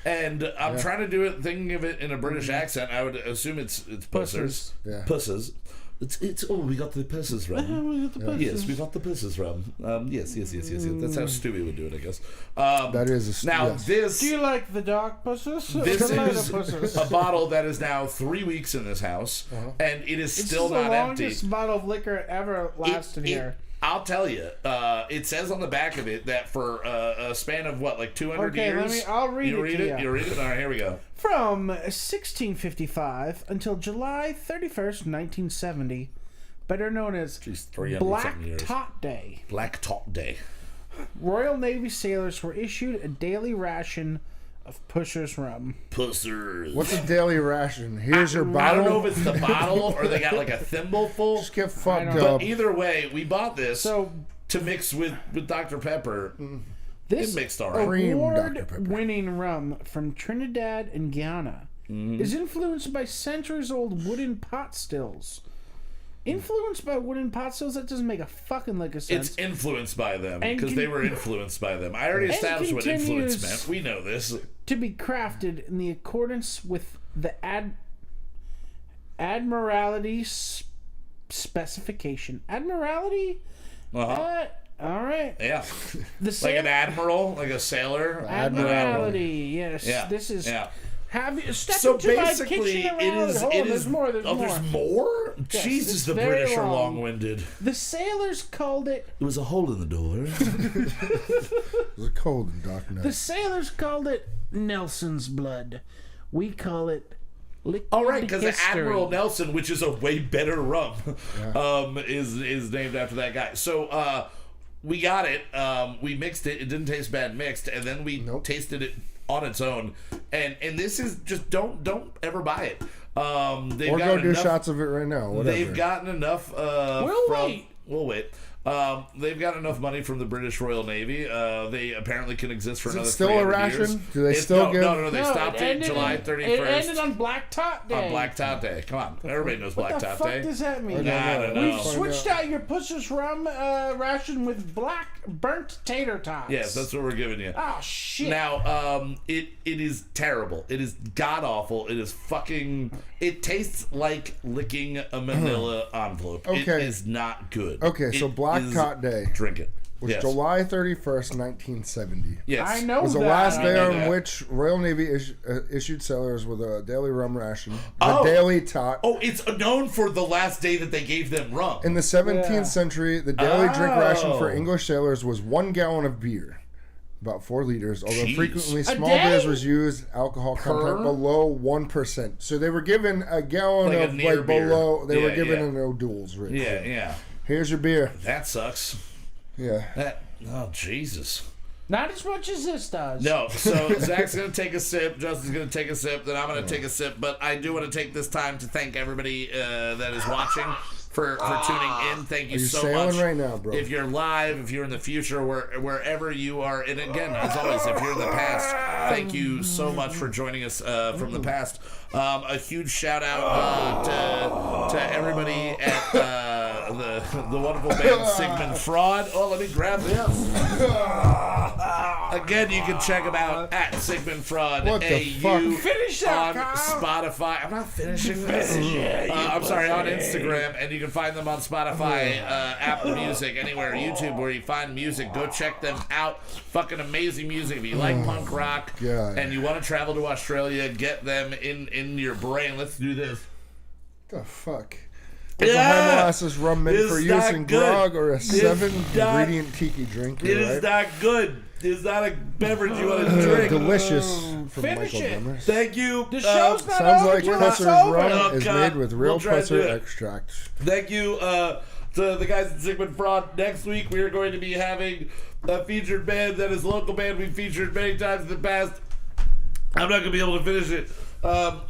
And I'm trying to do it, thinking of it in a British accent. I would assume it's Pussers. Yeah. Pusses. It's we got the Pusses rum. We got the Pussers. Yes, we got the Pusses rum. Yes. That's how Stewie would do it, I guess. That is now yes. this. Do you like the dark Pussers? This I like is the Pussers. a bottle that is now 3 weeks in this house, and it is It's still the not empty. longest bottle of liquor ever lasted here. I'll tell you. It says on the back of it that for a span of what, like 200 Okay, years. I'll read you it read to it. you. You read it. All right, here we go. From 1655 until July 31st, 1970, better known as Jeez, 300 Black something years. Tot Day, Black Top Day. Royal Navy sailors were issued a daily ration of Pusher's rum. Pussers. What's a daily ration? Here's your I bottle. don't know if it's the bottle or they got like a thimble full. Just get fucked don't- up. But either way, we bought this So to mix with Dr. Pepper. this It mixed all right. Cream Dr. Pepper. award-winning rum from Trinidad and Guyana is influenced by centuries-old wooden pot stills. Influenced by wooden pot stills? That doesn't make a fucking lick of sense. It's influenced by them And because they were influenced by them. I already And established what influence continues- meant. We know this. To be crafted in the accordance with the Admiralty specification. Admiralty? Uh-huh. All right. Yeah. The Like an admiral, like a sailor. Admiralty. Yes. Yeah. This is. Yeah. Have you step So into my basically, kitchen it around? is. Hold on, It is. there's more. There's more. There's more. Yes, Jesus, it's the very British are long. long-winded. The sailors called it. There was a hole in the door. It's a cold and dark night. The sailors called it Nelson's blood. We call it liquid All right, because history. Admiral Nelson, which is a way better rum, is named after that guy. So we got it. We mixed it. It didn't taste bad mixed, and then we tasted it on its own. And this is just don't ever buy it. They've Or got go do enough, shots of it right now. Whatever. They've gotten enough. We'll wait. They've got enough money from the British Royal Navy. They apparently can exist for Is it another still a 300 ration? years. Do they still no, give- No, they No, stopped it ended July in- 31st. It ended on Black Tot Day. On Black Tot Day. Come on. Everybody knows Black What the Tot fuck Day. does that mean? I don't know. We've switched out your Pusher's rum ration with black burnt tater tots. Yes, that's what we're giving you. Oh shit. Now, it is terrible. It is god awful. It is fucking. It tastes like licking a Manila envelope. It Okay. is not good. Okay, so It Black is- Tot Day Drink it. was Yes. July 31st, 1970. Yes. I know Was the that. last day know on that. which Royal Navy issued sailors with a daily rum ration, the Oh. daily tot. Oh, it's known for the last day that they gave them rum. In the 17th Yeah. century, the daily drink ration for Oh. English sailors was 1 gallon of beer, about 4 liters. Although Jeez. frequently A small day? beers was used, alcohol content below 1%. So they were given a gallon Like a of near like beer. below. They were Yeah, given yeah. an O'Doul's. Right? Yeah, yeah. Here's your beer. That sucks. Yeah. Oh, Jesus. Not as much as this does. No, so Zach's going to take a sip, Justin's going to take a sip, then I'm going to take a sip, but I do want to take this time to thank everybody that is watching for tuning in. Thank you You're so sailing much. right now, bro. If you're live, if you're in the future, wherever you are, and again, as always, if you're in the past, thank you so much for joining us from the past. A huge shout out to everybody at the wonderful band SIGMUND FRAUD. Oh, let me grab this. Again, you can check them out at SIGMUND FRAUD. What the fuck? Finish that, on Kyle. Spotify. I'm not finishing this. I'm sorry, on Instagram, and you can find them on Spotify, Apple Music, anywhere, YouTube, where you find music. Go check them out. Fucking amazing music. If you like punk rock God. and you want to travel to Australia, get them in your brain. Let's do this. The fuck? It's a high molasses rum meant It's for not use in good. grog or a It's 7-ingredient tiki drink. It is not good. It's not a beverage you want to drink. Delicious from Finish Michael it. Demers. Thank you. The show's not Sounds over. like till Pusser's it's over. rum Oh, is God. made with real We'll try to do Pusser it. extract. Thank you to the guys at SIGMUND FRAUD. Next week we are going to be having a featured band that is a local band we've featured many times in the past. I'm not going to be able to finish it.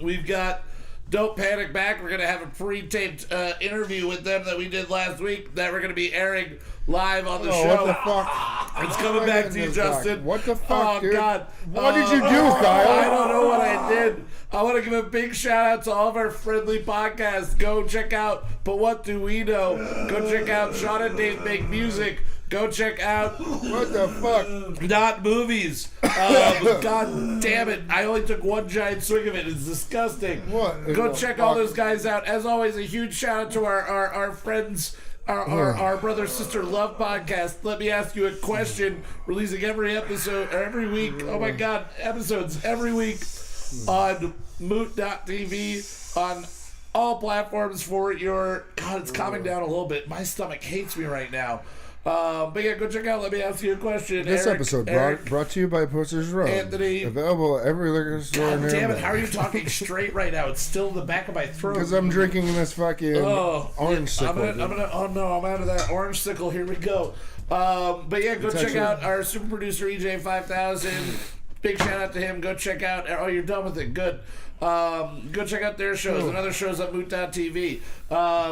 We've got Don't Panic back. We're going to have a pre-taped interview with them that we did last week that we're going to be airing live on the show. What the fuck? It's coming back to you, Justin. What the fuck, oh, dude? God. What did you do, Kyle? I don't know what I did. I want to give a big shout out to all of our friendly podcasts. Go check out But What Do We Know? Go check out Sean and Dave Make Music. Go check out What the fuck? Not Movies. God damn it. I only took one giant swig of it. It's disgusting. What in Go the check all fuck? those guys out. As always, a huge shout out to our friends, our brother sister love podcast. Let me ask you a question. Releasing every episode or every week. Oh my God, episodes every week on moot.tv on all platforms for your. God, it's calming down a little bit. My stomach hates me right now. But yeah, go check out Let Me Ask You a Question. This Eric, episode Eric, brought to you by Pusser's Rum. Anthony. Available at every liquor store God near damn it, me. how are you talking straight right now? It's still in the back of my throat. Because I'm drinking this fucking Oh, orange sickle. I'm gonna, oh no, I'm out of that orange sickle. Here we go. But yeah, go It's check actually- out our super producer EJ5000. Big shout out to him. Go check out. Oh, you're done with it. Good. Go check out their shows and other shows on Moot.tv.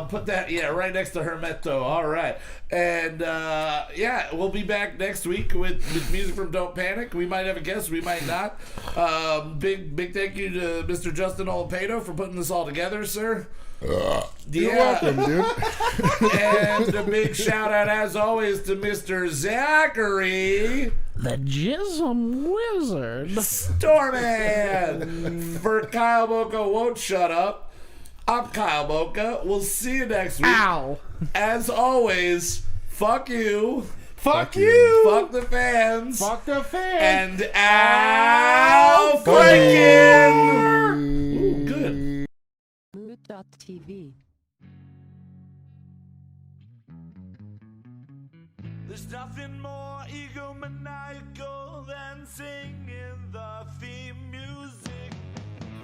Put that, right next to Hermeto. All right. And, we'll be back next week with music from Don't Panic. We might have a guest. We might not. Big thank you to Mr. Justin Olapedo for putting this all together, sir. You're welcome, dude. And a big shout out, as always, to Mr. Zachary. The JismHam Wizard. Storman! For Kyle Mocha Won't Shut Up, I'm Kyle Mocha. We'll see you next week. Ow. As always, fuck you. Fuck you. Fuck the fans. Fuck the fans. And Al Franken! Ooh, good. Mood.tv. There's nothing more egomaniacal than singing the theme music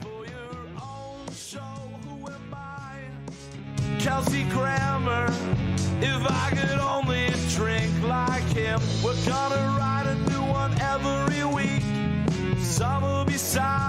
for your own show. Who am I? Kelsey Grammer. If I could only drink like him, we're gonna write a new one every week. Some will be silent.